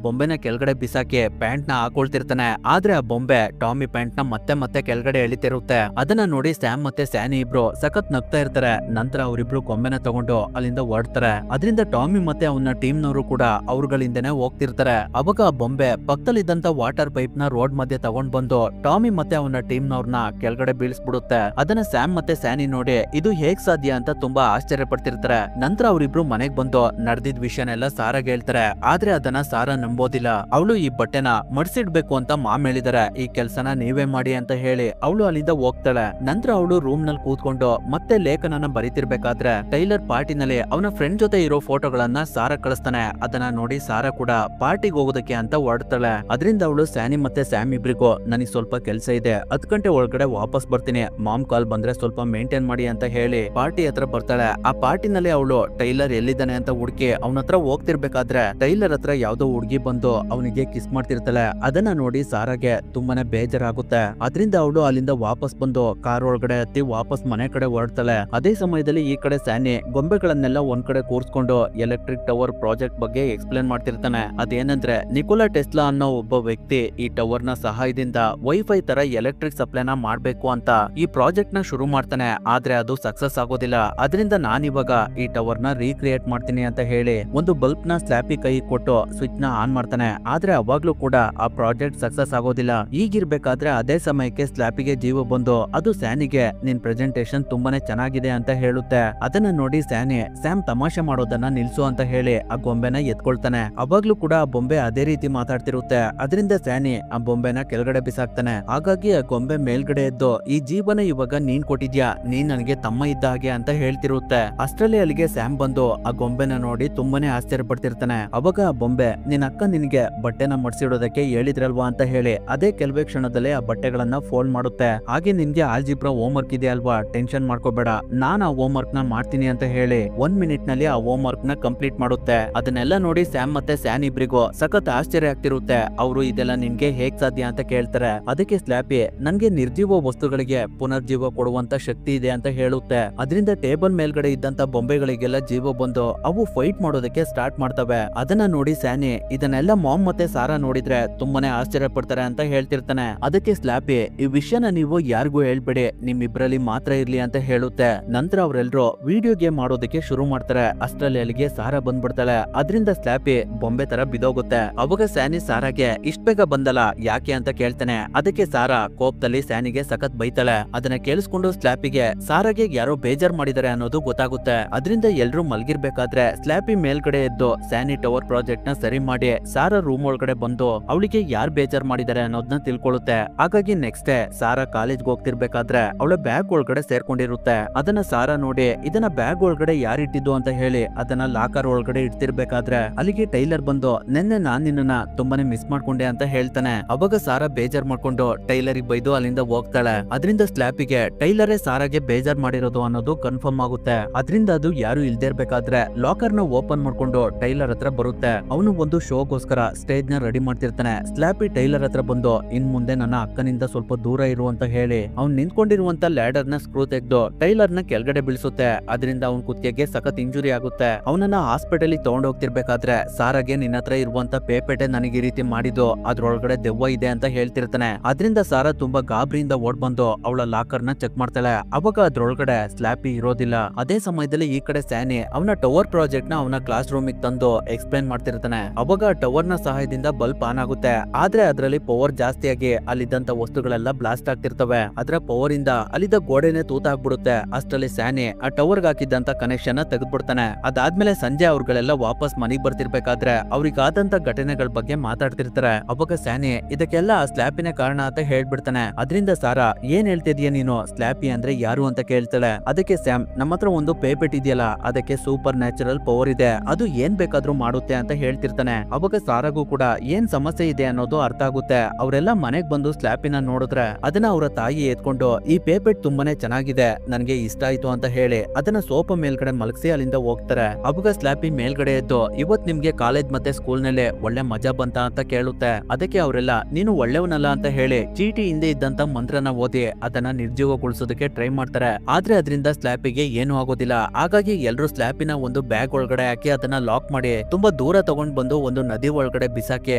ಬೊಂಬೆನ ಕೆಳಗಡೆ ಬಿಸಾಕಿ ಪ್ಯಾಂಟ್ ನ ಹಾಕೊಳ್ತಿರ್ತಾನೆ. ಆದ್ರೆ ಆ ಬೊಂಬೆ ಟಾಮಿ ಪ್ಯಾಂಟ್ ನ ಮತ್ತೆ ಕೆಳಗಡೆ ಎಳಿತಿರುತ್ತೆ. ಅದನ್ನ ನೋಡಿ ಸ್ಯಾಮ್ ಮತ್ತೆ ಸ್ಯಾನಿ ಇಬ್ರು ಸಖತ್ ನಗ್ತಾ ಇರ್ತಾರೆ. ನಂತರ ಅವರಿಬ್ರು ಗೊಂಬೆನ ತಗೊಂಡು ಅಲ್ಲಿಂದ ಹೊರಡ್ತಾರೆ. ಅದರಿಂದ ಟಾಮಿ ಮತ್ತೆ ಅವನ ಟೀಮ್ ನವರು ಕೂಡ ಅವ್ರಗಳಿಂದನೇ ಹೋಗ್ತಿರ್ತಾರೆ. ಅವಾಗ ಆ ಬೊಂಬೆ ಪಕ್ಕದಲ್ಲಿದ್ದಂತ ವಾಟರ್ ಪೈಪ್ ನ ರೋಡ್ ಮಧ್ಯೆ ತಗೊಂಡ್ ಬಂದು ಟಾಮಿ ಮತ್ತೆ ಅವನ ಟೀಮ್ ನವ್ರನ್ನ ಕೆಳಗಡೆ ಬೀಳಿಸ್ಬಿಡುತ್ತೆ. ಅದನ್ನ ಸ್ಯಾಮ್ ಮತ್ತೆ ಸ್ಯಾನಿ ನೋಡಿ ಇದು ಹೇಗ್ ಸಾಧ್ಯ ಅಂತ ತುಂಬಾ ಆಶ್ಚರ್ಯ ಪಡ್ತಿರ್ತಾರೆ. ನಂತರ ಅವರಿಬ್ರು ಮನೆಗ್ ಬಂದು ನಡೆದಿದ್ ವಿಷಯನೆಲ್ಲ ಸಾರಾಗ್ ಹೇಳ್ತಾರೆ. ಆದ್ರೆ ಅದನ್ನ ಸಾರಾ ನಂಬೋದಿಲ್ಲ. ಅವಳು ಈ ಬಟ್ಟೆನ ಮಡ್ಸಿಡ್ಬೇಕು ಅಂತ ಮಾಮ್ ಹೇಳಿದಾರೆ, ಈ ಕೆಲ್ಸನ ನೀವೇ ಮಾಡಿ ಅಂತ ಹೇಳಿ ಅವಳು ಅಲ್ಲಿಂದ ಹೋಗ್ತಾಳೆ. ನಂತರ ಅವಳು ರೂಮ್ ನಲ್ಲಿ ಕೂತ್ಕೊಂಡು ಮತ್ತೆ ಲೇಖನನ ಬರೀತಿರ್ಬೇಕಾದ್ರೆ ಟೈಲರ್ ಪಾರ್ಟಿನಲ್ಲಿ ಅವನ ಫ್ರೆಂಡ್ ಜೊತೆ ಇರೋ ಫೋಟೋಗಳನ್ನ ಸಾರಾ ಕಳಿಸ್ತಾನೆ. ಅದನ್ನ ನೋಡಿ ಸಾರಾ ಕೂಡ ಪಾರ್ಟಿಗೆ ಹೋಗೋದಕ್ಕೆ ಅಂತ ಹೊರಡ್ತಾಳೆ. ಅದರಿಂದ ಅವಳು ಸ್ಯಾನಿ ಮತ್ತೆ ಸ್ಯಾಮ್ ಇಬ್ರಿಗೂ ನನಗೆ ಸ್ವಲ್ಪ ಕೆಲಸ ಇದೆ, 10 ಗಂಟೆ ಒಳಗಡೆ ವಾಪಸ್ ಬರ್ತೀನಿ, ಮಾಮ್ ಕಾಲ್ ಬಂದ್ರೆ ಸ್ವಲ್ಪ ಮೇಂಟೈನ್ ಮಾಡಿ ಅಂತ ಹೇಳಿ ಪಾರ್ಟಿ ಹತ್ರ ಬರ್ತಾಳೆ. ಆ ಪಾರ್ಟಿನಲ್ಲಿ ಅವಳು ಟೈಲರ್ ಎಲ್ಲಿದ್ದಾನೆ ಅಂತ ಹುಡುಕಿ ಅವನ ಹತ್ರ ಹೋಗ್ತಿರ್ಬೇಕಾದ್ರೆ ಟೈಲರ್ ಹತ್ರ ಯಾವ್ದೋ ಹುಡುಗಿ ಬಂದು ಅವನಿಗೆ ಕಿಸ್ ಮಾಡ್ತಿರ್ತಾಳೆ. ಅದನ್ನ ನೋಡಿ ಸಾರಾಗೆ ತುಂಬಾನೇ ಬೇಜಾರಾಗುತ್ತೆ. ಅದರಿಂದ ಅವಳು ಅಲ್ಲಿಂದ ವಾಪಸ್ ಬಂದು ಕಾರ್ ಒಳಗಡೆ ಹತ್ತಿ ವಾಪಸ್ ಮನೆ ಕಡೆ ಹೊರಡ್ತಾಳೆ. ಅದೇ ಸಮಯದಲ್ಲಿ ಈ ಕಡೆ ಸ್ಯಾನಿ ಗೊಂಬೆಗಳನ್ನೆಲ್ಲ ಒಂದ್ ಕಡೆ ಕೂರ್ಸ್ಕೊಂಡು ಎಲೆಕ್ಟ್ರಿಕ್ ಟವರ್ ಪ್ರಾಜೆಕ್ಟ್ ಬಗ್ಗೆ ಎಕ್ಸ್ಪ್ಲೇನ್ ಮಾಡ್ತಿರ್ತಾನೆ. ಅದೇನಂದ್ರೆ ನಿಕೋಲಾ ಟೆಸ್ಲಾ ಅನ್ನೋ ಒಬ್ಬ ವ್ಯಕ್ತಿ ಈ ಟವರ್ ನ ಸಹಾಯದಿಂದ ವೈಫೈ ತರ ಎಲೆಕ್ಟ್ರಿಕ್ ಸಪ್ಲೈನ ಮಾಡ್ಬೇಕು ಅಂತ ಈ ಪ್ರಾಜೆಕ್ಟ್ ನ ಶುರು ಮಾಡ್ತಾನೆ. ಆದ್ರೆ ಅದು ಸಕ್ಸಸ್ ಆಗೋದಿಲ್ಲ. ಅದರಿಂದ ನಾನಿವಾಗ ಈ ಟವರ್ ನ ರೀಕ್ರಿಯೇಟ್ ಮಾಡ್ತೀನಿ ಅಂತ ಹೇಳಿ ಒಂದು ಬಲ್ಬ್ ನ ಸ್ಲ್ಯಾಪಿ ಕೈ ಕೊಟ್ಟು ಸ್ವಿಚ್ ನ ಆನ್ ಮಾಡ್ತಾನೆ. ಆದ್ರೆ ಅವಾಗ್ಲೂ ಕೂಡ ಆ ಪ್ರಾಜೆಕ್ಟ್ ಸಕ್ಸಸ್ ಆಗೋದಿಲ್ಲ. ಈಗಿರ್ಬೇಕಾದ್ರೆ ಅದೇ ಸಮಯಕ್ಕೆ ಸ್ಲ್ಯಾಪಿಗೆ ಜೀವ ಬಂದು ಅದು ಸ್ಯಾನಿಗೆ ನಿನ್ ಪ್ರೆಸೆಂಟೇಶನ್ ತುಂಬಾನೇ ಚೆನ್ನಾಗಿದೆ ಅಂತ ಹೇಳುತ್ತೆ. ಅದನ್ನ ನೋಡಿ ಸ್ಯಾಮ್ ತಮಾಷೆ ಮಾಡೋದನ್ನ ನಿಲ್ಸು ಅಂತ ಹೇಳಿ ಆ ಗೊಂಬೆನ ಎತ್ಕೊಳ್ತಾನೆ. ಅವಾಗ್ಲೂ ಕೂಡ ಆ ಬೊಂಬೆ ಅದೇ ರೀತಿ ಮಾತಾಡ್ತಿರುತ್ತೆ. ಅದರಿಂದ ಸ್ಯಾನಿ ಆ ಬೊಂಬೆನ ಕೆಳಗಡೆ ಬಿಸಾಕ್ತಾನೆ. ಹಾಗಾಗಿ ಆ ಗೊಂಬೆ ಮೇಲ್ಗಡೆ ಎದ್ದು ಈ ಜೀವನ ಇವಾಗ ನೀನ್ ಕೊಟ್ಟಿದ್ಯಾ, ನೀನ್ ನನಗೆ ತಮ್ಮ ಇದ್ದ ಹಾಗೆ ಅಂತ ಹೇಳ್ತಿರುತ್ತೆ. ಅಷ್ಟರಲ್ಲಿ ಅಲ್ಲಿಗೆ ಸ್ಯಾಮ್ ಬಂದು ಆ ಗೊಂಬೆನ ನೋಡಿ ತುಂಬಾನೇ ಆಶ್ಚರ್ಯ ಪಡ್ತಿರ್ತಾನೆ. ಅವಾಗ ಆ ಬೊಂಬೆ ನಿನ್ ಅಕ್ಕ ನಿನಗೆ ಬಟ್ಟೆನ ಮಡ್ಸಿಡೋದಕ್ಕೆ ಹೇಳಿದ್ರಲ್ವಾ ಅಂತ ಹೇಳಿ ಅದೇ ಕೆಲವೇ ಕ್ಷಣದಲ್ಲಿ ಆ ಬಟ್ಟೆಗಳನ್ನ ಫೋಲ್ಡ್ ಮಾಡುತ್ತೆ. ಹಾಗೆ ನಿನ್ಗೆ ಆಲ್ಜಿಬ್ರಾ ಹೋಮ್ ವರ್ಕ್ ಇದೆ ಅಲ್ವಾ, ಟೆನ್ಷನ್ ಮಾಡ್ಕೋಬೇಡ, ನಾನ್ ಆ ಹೋಮ್ ವರ್ಕ್ ನ ಮಾಡ್ತೀನಿ ಅಂತ ಹೇಳಿ 1 ಮಿನಿಟ್ ನಲ್ಲಿ ಆ ಹೋಮ್ ವರ್ಕ್ ನ ಕಂಪ್ಲೀಟ್ ಮಾಡುತ್ತೆ. ಅದನ್ನೆಲ್ಲ ನೋಡಿ ಸ್ಯಾಮ್ ಮತ್ತೆ ಸ್ಯಾನ್ ಇಬ್ರಿಗೂ ಸಖತ್ ಆಶ್ಚರ್ಯ ಆಗ್ತಿರುತ್ತೆ. ಅವರು ಇದೆಲ್ಲ ನಿನ್ಗೆ ಹೇಗ್ ಸಾಧ್ಯ ಅಂತ ಕೇಳ್ತಾರೆ. ಅದಕ್ಕೆ ಸ್ಲ್ಯಾಪಿ ನನ್ಗೆ ನಿರ್ಜೀವ ವಸ್ತುಗಳಿಗೆ ಪುನರ್ಜೀವ ಕೊಡುವಂತ ಶಕ್ತಿ ಇದೆ ಅಂತ ಹೇಳುತ್ತೆ. ಅದರಿಂದ ಟೇಬಲ್ ಮೇಲ್ಗಡೆ ಇದ್ದಂತ ಬೊಂಬೆಗಳಿಗೆಲ್ಲ ಜೀವ ಬಂದು ಅವು ಫೈಟ್ ಮಾಡೋದಕ್ಕೆ ಸ್ಟಾರ್ಟ್ ಮಾಡ್ತವೆ. ಅದನ್ನ ನೋಡಿ ಸ್ಯಾನಿ ಇದನ್ನೆಲ್ಲ ಮಾಮ್ ಮತ್ತೆ ಸಾರಾ ನೋಡಿದ್ರೆ ತುಂಬಾನೇ ಆಶ್ಚರ್ಯ ಪಡ್ತಾರೆ ಅಂತ ಹೇಳ್ತಿರ್ತಾನೆ. ಅದಕ್ಕೆ ಸ್ಲ್ಯಾಪಿ ಈ ವಿಷಯನ ನೀವು ಯಾರಿಗೂ ಹೇಳ್ಬೇಡಿ, ನಿಮ್ಮಿಬ್ರಲ್ಲಿ ಮಾತ್ರ ಇರ್ಲಿ ಅಂತ ಹೇಳುತ್ತೆ. ನಂತರ ಅವರೆಲ್ಲರೂ ವಿಡಿಯೋ ಗೇಮ್ ಮಾಡೋದಕ್ಕೆ ಶುರು ಮಾಡ್ತಾರೆ. ಅಷ್ಟರಲ್ಲಿ ಅಲ್ಲಿಗೆ ಸಾರಾ ಬಂದ್ಬಿಡ್ತಾಳೆ. ಅದರಿಂದ ಸ್ಲ್ಯಾಪಿ ಬೊಂಬೆ ತರ ಬಿದೋಗುತ್ತೆ. ಅವಾಗ ಸ್ಯಾನಿ ಸಾರಾಗೆ ಇಷ್ಟ ಬೇಗ ಬಂದಲ್ಲ ಯಾಕೆ ಅಂತ ಕೇಳ್ತಾನೆ. ಅದಕ್ಕೆ ಸಾರಾ ಕೋಪದಲ್ಲಿ ಸ್ಯಾನಿಗೆ ಸಖತ್ ಬೈತಾಳೆ. ಅದನ್ನ ಕೇಳಿಸ್ಕೊಂಡು ಸ್ಲ್ಯಾಪಿಗೆ ಸಾರಾಗೆ ಯಾರೋ ಬೇಜಾರ್ ಮಾಡಿದಾರೆ ಅನ್ನೋದು ಗೊತ್ತಾಗುತ್ತೆ. ಅದರಿಂದ ಎಲ್ರೂ ಮಲ್ಗಿರ್ಬೇಕಾದ್ರೆ ಸ್ಲ್ಯಾಪಿ ಮೇಲ್ಗಡೆ ಎದ್ದು ಸ್ಯಾನಿ ಟವರ್ ಪ್ರಾಜೆಕ್ಟ್ ನ ಸರಿ ಮಾಡಿ ಸಾರಾ ರೂಮ್ ಒಳಗಡೆ ಬಂದು ಅವಳಿಗೆ ಯಾರ್ ಬೇಜಾರ್ ಮಾಡಿದಾರೆ ಅನ್ನೋದನ್ನ ತಿಳ್ಕೊಳ್ಳುತ್ತೆ. ಹಾಗಾಗಿ ನೆಕ್ಸ್ಟ್ ಡೇ ಸಾರಾ ಕಾಲೇಜ್ಗೆ ಹೋಗ್ತಿರ್ಬೇಕಾದ್ರೆ ಅವಳ ಬ್ಯಾಗ್ ಒಳಗಡೆ ಸೇರ್ಕೊಂಡಿರುತ್ತೆ. ಅದನ್ನ ಸಾರಾ ನೋಡಿ ಇದನ್ನ ಬ್ಯಾಗ್ ಒಳಗಡೆ ಯಾರಿಟ್ಟಿದ್ದು ಅಂತ ಹೇಳಿ ಅದನ್ನ ಲಾಕರ್ ಒಳಗಡೆ ಇಡ್ತಿರ್ಬೇಕಾದ್ರೆ ಅಲ್ಲಿಗೆ ಟೈಲರ್ ಬಂದು ನೆನ್ನೆ ನಾನ್ ನಿನ್ನ ತುಂಬಾನೇ ಮಿಸ್ ಮಾಡ್ಕೊಂಡೆ ಅಂತ ಹೇಳ್ತಾನೆ. ಅವಾಗ ಸಾರಾ ಬೇಜಾರ್ ಮಾಡ್ಕೊಂಡು ಟೈಲರಿಗೆ ಬೈದು ಅಲ್ಲಿಂದ ಹೋಗ್ತಾಳೆ. ಅದರಿಂದ ಸ್ಲ್ಯಾಪಿಗೆ ಟೈಲರೇ ಸಾರಾಗೆ ಬೇಜಾರ್ ಮಾಡಿರೋದು ಅನ್ನೋದು ಕನ್ಫರ್ಮ್ ಆಗುತ್ತೆ. ಅದರಿಂದ ಅದು ಯಾರು ಇಲ್ದೇ ಇರ್ಬೇಕಾದ್ರೆ ಲಾಕರ್ ನ ಓಪನ್ ಮಾಡ್ಕೊಂಡು ಟೈಲರ್ ಹತ್ರ ಬರುತ್ತೆ. ಅವನು ಒಂದು ಶೋಗೋಸ್ಕರ ಸ್ಟೇಜ್ ನ ರೆಡಿ ಮಾಡ್ತಿರ್ತಾನೆ. ಸ್ಲ್ಯಾಪಿ ಟೈಲರ್ ಹತ್ರ ಬಂದು ಇನ್ ಮುಂದೆ ನನ್ನ ಅಕ್ಕನಿಂದ ಸ್ವಲ್ಪ ದೂರ ಇರು ಅಂತ ಹೇಳಿ ಅವ್ನು ನಿಂತ್ಕೊಂಡಿರುವಂತ ಲ್ಯಾಡರ್ ನ ಸ್ಕ್ರೂ ತೆಗೆದು ಟೈಲರ್ ನ ಕೆಳಗಡೆ ಬೀಳಿಸುತ್ತೆ. ಅದರಿಂದ ಅವ್ನ ಕುತ್ತಿಗೆಗೆ ಸಖತ್ ಇಂಜುರಿ ಆಗುತ್ತೆ. ಅವನನ್ನ ಹಾಸ್ಪಿಟಲ್ ತಗೊಂಡ್ ಹೋಗ್ತಿರ್ಬೇಕಾದ್ರೆ ಸಾರಾಗೆ ನಿನ್ನ ಹತ್ರ ಇರುವಂತ ಪೇಪೆಟೆ ನನಗೆ ಈ ರೀತಿ ಮಾಡಿದ್ದು, ಅದ್ರೊಳಗಡೆ ದೆವ್ವ ಇದೆ ಅಂತ ಹೇಳ್ತಿರ್ತಾನೆ. ಅದರಿಂದ ಸಾರಾ ತುಂಬಾ ಗಾಬರಿಯಿಂದ ಓಡ್ ಬಂದು ಅವಳ ಲಾಕರ್ ನ ಚೆಕ್ ಮಾಡ್ತಾಳೆ. ಅವಾಗ ಅದ್ರೊಳಗಡೆ ಸ್ಲ್ಯಾಪಿ ಇರೋದಿಲ್ಲ. ಅದೇ ಸಮಯದಲ್ಲಿ ಈ ಕಡೆ ಸ್ಯಾನಿ ಅವನ ಟವರ್ ಪ್ರಾಜೆಕ್ಟ್ ನ ಅವನ ಕ್ಲಾಸ್ ರೂಮ್ ತಂದು ಎಕ್ಸ್ಪ್ಲೈನ್ ಮಾಡ್ತಿರ್ತಾನೆ. ಅವಾಗ ಟವರ್ ನ ಸಹಾಯದಿಂದ ಬಲ್ಬ್ ಆನ್ ಆಗುತ್ತೆ. ಆದ್ರೆ ಅದರಲ್ಲಿ ಪವರ್ ಜಾಸ್ತಿಯಾಗಿ ಅಲ್ಲಿದ್ದಂತ ವಸ್ತುಗಳೆಲ್ಲ ಬ್ಲಾಸ್ಟ್ ಆಗ್ತಿರ್ತವೆ. ಅದರ ಪವರ್ ಇಂದ ಅಲ್ಲಿದ್ದ ಗೋಡೆನೆ ತೂತಾಗ್ಬಿಡುತ್ತೆ. ಅಷ್ಟರಲ್ಲಿ ಸ್ಯಾನಿ ಆ ಟವರ್ ಹಾಕಿದ್ದಂತ ಕನೆಕ್ಷನ್ ನ ತೆಗೆದ್ಬಿಡ್ತಾನೆ. ಅದಾದ್ಮೇಲೆ ಸಂಜೆ ಅವ್ರುಗಳೆಲ್ಲ ವಾಪಸ್ ಮನೆಗ್ ಬರ್ತಿರ್ಬೇಕಾದ್ರೆ ಅವ್ರಿಗಾದಂತ ಘಟನೆಗಳ ಬಗ್ಗೆ ಮಾತಾಡ್ತಿರ್ತಾರೆ. ಅವಾಗ ಸ್ಯಾನಿ ಇದಕ್ಕೆಲ್ಲ ಸ್ಲ್ಯಾಪಿನ ಕಾರಣ ಅಂತ ಹೇಳ್ಬಿಡ್ತಾನೆ. ಅದರಿಂದ ಸಾರಾ ಏನ್ ಹೇಳ್ತಿದ್ಯಾ ನೀನು, ಸ್ಲ್ಯಾಪಿ ಅಂದ್ರೆ ಯಾರು ಅಂತ ಕೇಳ್ತಾಳೆ. ಅದಕ್ಕೆ ಸ್ಯಾಮ್ ನಮ್ಮ ಹತ್ರ ಒಂದು ಪೇಪೆಟ್ ಇದೆಯಲ್ಲ ಅದಕ್ಕೆ ಸೂಪರ್ ನ್ಯಾಚುರಲ್ ಪವರ್ ಇದೆ, ಅದು ಏನ್ ಬೇಕಾದ್ರೂ ಮಾಡುತ್ತೆ ಅಂತ ಅಂತ ಹೇಳ್ತಿರ್ತಾನೆ. ಅವಾಗ ಸಾರಾಗೂ ಕೂಡ ಏನ್ ಸಮಸ್ಯೆ ಇದೆ ಅನ್ನೋದು ಅರ್ಥ ಆಗುತ್ತೆ. ಅವರೆಲ್ಲ ಮನೆಗ್ ಬಂದು ಸ್ಲ್ಯಾಪಿನ ನೋಡಿದ್ರೆ ಅದನ್ನ ಅವರ ತಾಯಿ ಎತ್ಕೊಂಡು ಈ ಪೇಪೆಟ್ ತುಂಬಾನೇ ಚೆನ್ನಾಗಿದೆ, ನನ್ಗೆ ಇಷ್ಟ ಆಯ್ತು ಅಂತ ಹೇಳಿ ಅದನ್ನ ಸೋಫಾ ಮೇಲ್ಗಡೆ ಮಲಗಿಸಿ ಅಲ್ಲಿಂದ ಹೋಗ್ತಾರೆ. ಅವಾಗ ಸ್ಲ್ಯಾಪಿ ಮೇಲ್ಗಡೆ ಎದ್ದು ಇವತ್ ನಿಮ್ಗೆ ಕಾಲೇಜ್ ಮತ್ತೆ ಸ್ಕೂಲ್ ನಲ್ಲಿ ಒಳ್ಳೆ ಮಜಾ ಬಂತ ಅಂತ ಕೇಳುತ್ತೆ. ಅದಕ್ಕೆ ಅವರೆಲ್ಲ ನೀನು ಒಳ್ಳೆಯವನಲ್ಲ ಅಂತ ಹೇಳಿ ಚೀಟಿ ಹಿಂದೆ ಇದ್ದಂತ ಮಂತ್ರನ ಓದಿ ಅದನ್ನ ನಿರ್ಜೀವಗೊಳಿಸೋದಕ್ಕೆ ಟ್ರೈ ಮಾಡ್ತಾರೆ. ಆದ್ರೆ ಅದರಿಂದ ಸ್ಲ್ಯಾಪಿಗೆ ಏನು ಆಗೋದಿಲ್ಲ. ಹಾಗಾಗಿ ಎಲ್ರು ಸ್ಲ್ಯಾಪಿನ ಒಂದು ಬ್ಯಾಗ್ ಒಳಗಡೆ ಹಾಕಿ ಅದನ್ನ ಲಾಕ್ ಮಾಡಿ ತುಂಬಾ ದೂರ ತಗೊಂಡ್ ಬಂದು ಒಂದು ನದಿ ಒಳಗಡೆ ಬಿಸಾಕಿ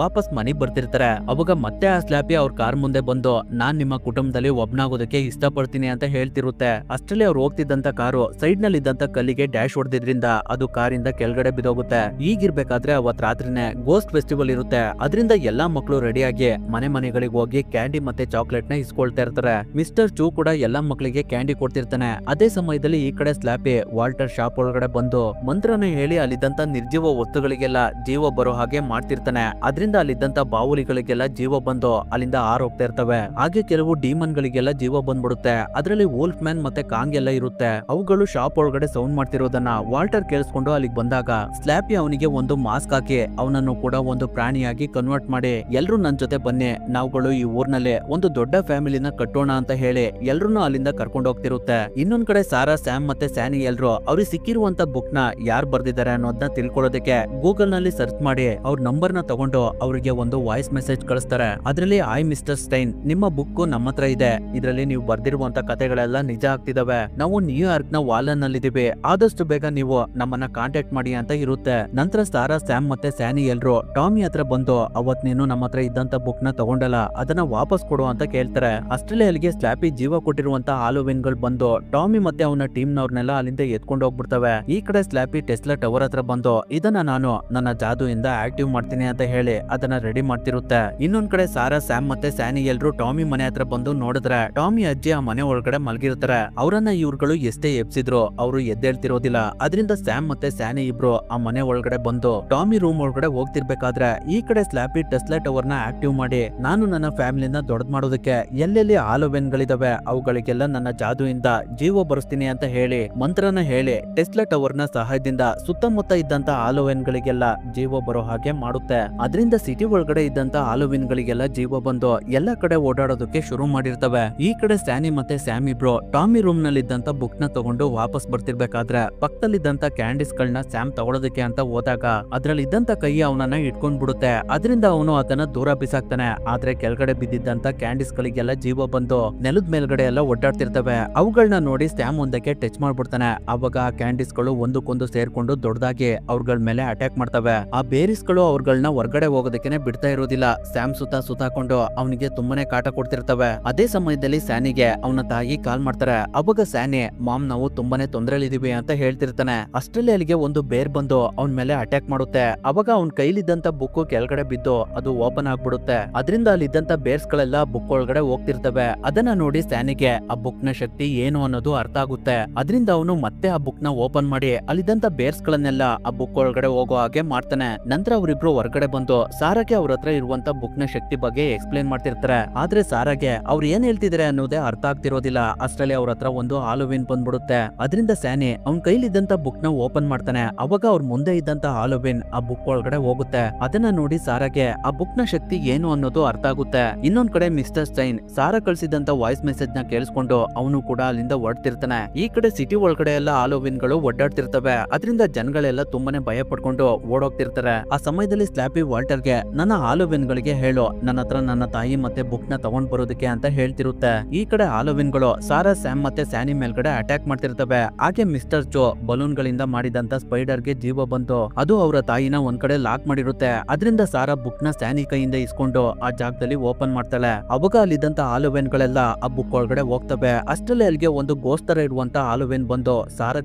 ವಾಪಸ್ ಮನೆಗ್ ಬರ್ತಿರ್ತಾರೆ. ಅವಾಗ ಮತ್ತೆ ಆ ಸ್ಲ್ಯಾಪಿ ಅವ್ರ ಕಾರ್ ಮುಂದೆ ಬಂದು ನಾನ್ ನಿಮ್ಮ ಕುಟುಂಬದಲ್ಲಿ ಒಬ್ನಾಗೋದಕ್ಕೆ ಇಷ್ಟಪಡ್ತೀನಿ ಅಂತ ಹೇಳ್ತಿರುತ್ತೆ. ಅಷ್ಟರಲ್ಲಿ ಅವ್ರು ಹೋಗ್ತಿದ್ದಂತ ಕಾರು ಸೈಡ್ ನಲ್ಲಿ ಇದ್ದಂತ ಕಲ್ಲಿಗೆ ಡ್ಯಾಶ್ ಹೊಡೆದಿದ್ರಿಂದ ಅದು ಕಾರಿಂದ ಕೆಳಗಡೆ ಬಿದ್ದೋಗುತ್ತೆ. ಈಗಿರ್ಬೇಕಾದ್ರೆ ಅವತ್ ರಾತ್ರಿನೇ ಗೋಸ್ಟ್ ಫೆಸ್ಟಿವಲ್ ಇರುತ್ತೆ. ಅದರಿಂದ ಎಲ್ಲಾ ಮಕ್ಕಳು ರೆಡಿಯಾಗಿ ಮನೆಗಳಿಗೆ ಹೋಗಿ ಕ್ಯಾಂಡಿ ಮತ್ತೆ ಚಾಕ್ಲೇಟ್ ನ ಇಸ್ಕೊಳ್ತಾ ಇರ್ತಾರೆ. ಮಿಸ್ಟರ್ ಚೂ ಕೂಡ ಎಲ್ಲಾ ಮಕ್ಕಳಿಗೆ ಕ್ಯಾಂಡಿ ಕೊಡ್ತಿರ್ತಾನೆ. ಅದೇ ಸಮಯದಲ್ಲಿ ಈ ಕಡೆ ಸ್ಲ್ಯಾಪಿ ವಾಲ್ಟರ್ ಶಾಪ್ ಒಳಗಡೆ ಬಂದು ಮಂತ್ರನ ಹೇಳಿ ಅಲ್ಲಿದ್ದಂತ ನಿರ್ಜೀವ ವಸ್ತುಗಳಿಗೆಲ್ಲ ಜೀವ ಬರೋ ಹಾಗೆ ಮಾಡ್ತಿರ್ತಾನೆ. ಅದರಿಂದ ಅಲ್ಲಿದ್ದಂತ ಬಾವುಲಿಗಳಿಗೆಲ್ಲ ಜೀವ ಬಂದು ಅಲ್ಲಿಂದ ಹೋಗ್ತಾ ಇರ್ತವೆ. ಹಾಗೆ ಕೆಲವು ಡೀಮನ್ ಗಳಿಗೆಲ್ಲ ಜೀವ ಬಂದ್ಬಿಡುತ್ತೆ. ಅದರಲ್ಲಿ ವೋಲ್ಫ್ ಮ್ಯಾನ್ ಮತ್ತೆ ಕಾಂಗ್ ಎಲ್ಲ ಇರುತ್ತೆ. ಅವುಗಳು ಶಾಪ್ ಒಳಗಡೆ ಸೌಂಡ್ ಮಾಡ್ತಿರೋದನ್ನ ವಾಲ್ಟರ್ ಕೇಳಿಸ್ಕೊಂಡು ಅಲ್ಲಿಗೆ ಬಂದಾಗ ಸ್ಲ್ಯಾಪಿ ಅವನಿಗೆ ಒಂದು ಮಾಸ್ಕ್ ಹಾಕಿ ಅವನನ್ನು ಕೂಡ ಒಂದು ಪ್ರಾಣಿಯಾಗಿ ಕನ್ವರ್ಟ್ ಮಾಡಿ ಎಲ್ರು ನನ್ ಜೊತೆ ಬನ್ನಿ, ನಾವುಗಳು ಈ ಊರ್ನಲ್ಲಿ ಒಂದು ದೊಡ್ಡ ಫ್ಯಾಮಿಲಿನ ಕಟ್ಟೋಣ ಅಂತ ಹೇಳಿ ಎಲ್ರು ಅಲ್ಲಿಂದ ಕರ್ಕೊಂಡು ಹೋಗ್ತಿರುತ್ತೆ. ಇನ್ನೊಂದ್ ಕಡೆ ಸಾರಾ, ಸ್ಯಾಮ್ ಮತ್ತೆ ಸ್ಯಾನಿ ಎಲ್ರು ಅವ್ರಿಗೆ ಸಿಕ್ಕಿರುವಂತ ಬುಕ್ ನ ಯಾರು ಬರ್ದಿದ್ದಾರೆ ಅನ್ನೋದನ್ನ ತಿಳ್ಕೊಳ್ಳೋದಕ್ಕೆ ಗೂಗಲ್ ನಲ್ಲಿ ಸರ್ಚ್ ಮಾಡಿ ಅವ್ರ ನಂಬರ್ ನ ತಗೊಂಡು ಅವರಿಗೆ ಒಂದು ವಾಯ್ಸ್ ಮೆಸೇಜ್ ಕಳಿಸ್ತಾರೆ. ಅದ್ರಲ್ಲಿ ಐ ಮಿಸ್ಟರ್ ಸ್ಟೈನ್, ನಿಮ್ಮ ಬುಕ್ ನಮ್ಮ ಹತ್ರ ಇದೆ, ಇದರಲ್ಲಿ ನೀವು ಬರ್ದಿರುವಂತ ಕಥೆಗಳೆಲ್ಲ ನಿಜ ಆಗ್ತಿದಾವೆ. ನಾವು ನ್ಯೂಯಾರ್ಕ್ ನ ವಾಲನ್ ನಲ್ಲಿ ಇದೀವಿ, ಆದಷ್ಟು ಬೇಗ ನೀವು ನಮ್ಮನ್ನ ಕಾಂಟ್ಯಾಕ್ಟ್ ಮಾಡಿ ಅಂತ ಇರುತ್ತೆ. ನಂತರ ಸಾರಾ, ಸ್ಯಾಮ್ ಮತ್ತೆ ಸ್ಯಾನಿ ಎಲ್ರು ಟಾಮಿ ಹತ್ರ ಬಂದು ಅವತ್ ನೀನು ನಮ್ಮ ಹತ್ರ ಇದ್ದಂತ ಬುಕ್ ನ ತಗೊಂಡಲ್ಲ, ಅದನ್ನ ವಾಪಸ್ ಕೊಡು ಅಂತ ಕೇಳ್ತಾರೆ. ಅಷ್ಟರಲ್ಲಿ ಅಲ್ಲಿಗೆ ಸ್ಲ್ಯಾಪಿ ಜೀವ ಕೊಟ್ಟಿರುವಂತ ಹಾಲೋವಿನ್ ಗಳು ಬಂದು ಟಾಮಿ ಮತ್ತೆ ಅವನ ಟೀಮ್ ನವ್ರನ್ನೆಲ್ಲ ಅಲ್ಲಿಂದ ಎತ್ಕೊಂಡು ಹೋಗ್ಬಿಡ್ತವೆ. ಈ ಕಡೆ ಸ್ಲ್ಯಾಪಿ ಟೆಸ್ಲಾ ಟವರ್ ಹತ್ರ ಬಂದು ಇದನ್ನ ನಾನು ನನ್ನ ಜಾದುಯಿಂದ ಆಕ್ಟಿವ್ ಮಾಡ್ತೀನಿ ಅಂತ ಹೇಳಿ ಅದನ್ನ ರೆಡಿ ಮಾಡ್ತಿರುತ್ತೆ. ಇನ್ನೊಂದ್ ಕಡೆ ಸಾರಾ, ಸ್ಯಾಮ್ ಮತ್ತೆ ಸ್ಯಾನಿ ಎಲ್ರು ಟಾಮಿ ಮನೆ ಹತ್ರ ಬಂದು ನೋಡಿದ್ರೆ ಟಾಮಿ ಅಜ್ಜಿ ಆ ಮನೆ ಒಳಗಡೆ ಮಲಗಿರ್ತಾರೆ. ಅವರನ್ನ ಇವ್ರುಗಳು ಎಷ್ಟೇ ಎಬ್ಸಿದ್ರು ಅವರು ಎದ್ದೇಳ್ತಿರೋದಿಲ್ಲ. ಅದರಿಂದ ಸ್ಯಾಮ್ ಮತ್ತೆ ಸ್ಯಾನಿ ಇಬ್ರು ಆ ಮನೆ ಒಳಗಡೆ ಬಂದು ಟಾಮಿ ರೂಮ್ ಒಳಗಡೆ ಹೋಗ್ತಿರ್ಬೇಕಾದ್ರೆ ಈ ಕಡೆ ಸ್ಲ್ಯಾಪಿ ಟೆಸ್ಲಾ ಟವರ್ ನ ಆಕ್ಟಿವ್ ಮಾಡಿ ನಾನು ನನ್ನ ಫ್ಯಾಮಿಲಿನ ದೊಡ್ಡ ಮಾಡೋದಕ್ಕೆ ಎಲ್ಲೆಲ್ಲಿ ಹಾಲೋವೆನ್ ಗಳಿದಾವೆ ಅವುಗಳಿಗೆಲ್ಲ ನನ್ನ ಜಾದುಯಿಂದ ಜೀವ ಬರೆಸ್ತೀನಿ ಅಂತ ಹೇಳಿ ಮಂತ್ರನ ಹೇಳಿ ಟೆಸ್ಲಾ ಟವರ್ ನ ಸಹಾಯದಿಂದ ಸುತ್ತಮುತ್ತ ಇದ್ದಂತ ಹಾಲೋವೆನ್ ಗಳಿಗೆಲ್ಲ ಜೀವ ಬರೋ ಹಾಗೆ ಮಾಡುತ್ತೆ. ಅದರಿಂದ ಸಿಟಿ ಒಳಗಡೆ ಇದ್ದಂತ ಹಾಲೋವಿನ್ ಗಳಿಗೆಲ್ಲ ಜೀವ ಬಂದು ಎಲ್ಲಾ ಕಡೆ ಓಡಾಡೋದಕ್ಕೆ ಶುರು ಮಾಡಿರ್ತವೆ. ಈ ಕಡೆ ಸ್ಯಾನಿ ಮತ್ತೆ ಸ್ಯಾಮ್ ಇಬ್ರು ಟಾಮಿ ರೂಮ್ ನಲ್ಲಿ ಇದ್ದಂತ ಬುಕ್ ನ ತಗೊಂಡು ವಾಪಸ್ ಬರ್ತಿರ್ಬೇಕಾದ್ರೆ ಪಕ್ಕದಲ್ಲಿದ್ದಂತ ಕ್ಯಾಂಡೀಸ್ ಗಳನ್ನ ಸ್ಯಾಮ್ ತಗೊಳೋದಕ್ಕೆ ಅಂತ ಹೋದಾಗ ಅದ್ರಲ್ಲಿ ಇದ್ದಂತ ಕೈ ಅವನನ್ನ ಇಟ್ಕೊಂಡ್ ಬಿಡುತ್ತೆ. ಅದರಿಂದ ಅವನು ಅದನ್ನ ದೂರ ಬಿಸಾಕ್ತಾನೆ. ಆದ್ರೆ ಕೆಳಗಡೆ ಬಿದ್ದಿದ್ದಂತ ಕ್ಯಾಂಡೀಸ್ ಗಳಿಗೆಲ್ಲ ಜೀವ ಬಂದು ನೆಲದ ಮೇಲ್ಗಡೆ ಎಲ್ಲ ಒಡ್ಡಾಡ್ತಿರ್ತವೆ. ಅವುಗಳನ್ನ ನೋಡಿ ಸ್ಯಾಮ್ ಒಂದಕ್ಕೆ ಟಚ್ ಮಾಡ್ಬಿಡ್ತಾನೆ. ಅವಾಗ ಆ ಕ್ಯಾಂಡೀಸ್ ಗಳು ಒಂದಕ್ಕೊಂದು ಸೇರ್ಕೊಂಡು ದೊಡ್ಡದಾಗಿ ಅವ್ರಗಳ ಮೇಲೆ ಅಟ್ಯಾಕ್ ಮಾಡ್ತವೆ. ಆ ಬೇರಿಸ್ ಗಳು ಅವ್ರಗಳನ್ನ ಹೊರಗಡೆ ಹೋಗೋದಕ್ಕೆ ಬಿಡ್ತಾ ಇರೋದಿಲ್ಲ. ಸ್ಯಾಮ್ ಸುತ್ತಾಕೊಂಡು ಅವನಿಗೆ ತುಂಬಾನೇ ಕಾಟ ಕೊಡ್ತಿರ್ತವೆ. ಅದೇ ಸಮಯದಲ್ಲಿ ಸ್ಯಾನಿಗೆ ಅವನ ತಾಯಿ ಕಾಲ್ ಮಾಡ್ತಾರೆ. ಅವಾಗ ಸ್ಯಾನಿ ಮಾಮ್ ನಾವು ತುಂಬಾನೇ ತೊಂದರೆಲಿದೀವಿ ಅಂತ ಹೇಳ್ತಿರ್ತಾನೆ. ಅಷ್ಟರಲ್ಲಿ ಅಲ್ಲಿಗೆ ಒಂದು ಬೇರ್ ಬಂದು ಅವನ ಮೇಲೆ ಅಟ್ಯಾಕ್ ಮಾಡುತ್ತೆ. ಅವಾಗ ಅವನ್ ಕೈಲಿದ್ದಂತ ಬುಕ್ ಕೆಳಗಡೆ ಬಿದ್ದು ಅದು ಓಪನ್ ಆಗ್ಬಿಡುತ್ತೆ. ಅದರಿಂದ ಅಲ್ಲಿದ್ದಂತ ಬೇರ್ಸ್ ಗಳೆಲ್ಲ ಬುಕ್ ಒಳಗಡೆ ಹೋಗ್ತಿರ್ತವೆ. ಅದನ್ನ ನೋಡಿ ಸ್ಯಾನಿಗೆ ಆ ಬುಕ್ ನ ಶಕ್ತಿ ಏನು ಅನ್ನೋದು ಅರ್ಥ ಆಗುತ್ತೆ. ಅದರಿಂದ ಅವನು ಮತ್ತೆ ಆ ಬುಕ್ ನ ಓಪನ್ ಮಾಡಿ ಅಲ್ಲಿದ್ದಂತ ಬೇರ್ಸ್ ಗಳನ್ನೆಲ್ಲ ಆ ಬುಕ್ ಒಳಗಡೆ ಹೋಗೋ ಹಾಗೆ ಮಾಡ್ತಾನೆ. ನಂತರ ಅವರಿಬ್ರು ಹೊರಗಡೆ ಬಂದು ಸಾರಾಗೆ ಅವ್ರ ಹತ್ರ ಇರುವಂತ ಬುಕ್ ನ ಶಕ್ತಿ ಬಗ್ಗೆ ಎಕ್ಸ್ಪ್ಲೇನ್ ಮಾಡ್ತಿರ್ತಾರೆ. ಆದ್ರೆ ಸಾರಾಗೆ ಅವ್ರು ಏನ್ ಹೇಳ್ತಿದ್ರೆ ಅನ್ನೋದೇ ಅರ್ಥ ಆಗ್ತಿರೋದಿಲ್ಲ. ಅಷ್ಟರಲ್ಲಿ ಅವ್ರ ಹತ್ರ ಒಂದು ಹಾಲೋವಿನ್ ಬಂದ್ಬಿಡುತ್ತೆ. ಅದರಿಂದ ಸ್ಯಾನಿ ಅವ್ನ ಕೈಲಿದ್ದಂತ ಬುಕ್ ನ ಓಪನ್ ಮಾಡ್ತಾನೆ. ಅವಾಗ ಅವ್ರ ಮುಂದೆ ಇದ್ದಂತ ಹಾಲೋವಿನ್ ಆ ಬುಕ್ ಒಳಗಡೆ ಹೋಗುತ್ತೆ. ಅದನ್ನ ನೋಡಿ ಸಾರಾಗೆ ಆ ಬುಕ್ ನ ಶಕ್ತಿ ಏನು ಅನ್ನೋದು ಅರ್ಥ ಆಗುತ್ತೆ. ಇನ್ನೊಂದ್ ಕಡೆ ಮಿಸ್ಟರ್ ಸ್ಟೈನ್ ಸಾರಾ ಕಳ್ಸಿದಂತ ವಾಯ್ಸ್ ಮೆಸೇಜ್ ನ ಕೇಳಿಸ್ಕೊಂಡು ಅವನು ಕೂಡ ಅಲ್ಲಿಂದ ಹೊರಡ್ತಿರ್ತಾನೆ. ಈ ಕಡೆ ಸಿಟಿ ಒಳಗಡೆ ಎಲ್ಲ ಹಾಲೋವಿನ್ ಗಳು ಒಡ್ಡಾಡ್ತಿರ್ತವೆ. ಅದರಿಂದ ಜನಗಳೆಲ್ಲ ತುಂಬಾನೇ ಭಯ ಪಡ್ಕೊಂಡು ಓಡೋಗ್ತಿರ್ತಾರೆ. ಆ ಸಮಯದಲ್ಲಿ ಸ್ಲ್ಯಾಪಿ ವಾಲ್ಟರ್ಗೆ ನನ್ನ ಹಾಲೋವಿನ್ ಗಳಿಗೆ ಹೇಳು ನನ್ನ ಹತ್ರ ನನ್ನ ತಾಯಿ ಮತ್ತೆ ಬುಕ್ ನ ತಗೊಂಡ್ ಬರೋದಕ್ಕೆ ಅಂತ ಹೇಳ್ತಿರುತ್ತೆ. ಈ ಕಡೆ ಹಾಲೋವಿನ್ ಗಳು ಸಾರಾ, ಸ್ಯಾಮ್ ಮತ್ತೆ ಸ್ಯಾನಿ ಮೇಲ್ಗಡೆ ಅಟ್ಯಾಕ್ ಮಾಡ್ತಿರ್ತವೆ. ಹಾಗೆ ಮಿಸ್ಟರ್ ಜೋ ಬಲೂನ್ ಗಳಿಂದ ಮಾಡಿದಂತ ಸ್ಪೈಡರ್ ಗೆ ಜೀವ ಬಂತು. ಅದು ಅವರ ತಾಯಿನ ಒಂದ್ ಕಡೆ ಲಾಕ್ ಮಾಡಿರುತ್ತೆ. ಅದರಿಂದ ಸಾರಾ ಬುಕ್ ನ ಸ್ಯಾನಿ ಕೈಯಿಂದ ಇಸ್ಕೊಂಡು ಆ ಜಾಗದಲ್ಲಿ ಓಪನ್ ಮಾಡ್ತಾಳೆ. ಅವಾಗ ಅಲ್ಲಿದ್ದಂತ ಹಾಲೋವೆನ್ ಗಳೆಲ್ಲ ಆ ಬುಕ್ ಒಳಗಡೆ ಹೋಗ್ತವೆ. ಅಷ್ಟರಲ್ಲಿ ಅಲ್ಲಿಗೆ ಒಂದು ಗೋಸ್ಟ್ ತರ ಇರುವಂತ ಹಾಲೋವೆನ್ ಬಂದು ಸಾರಾ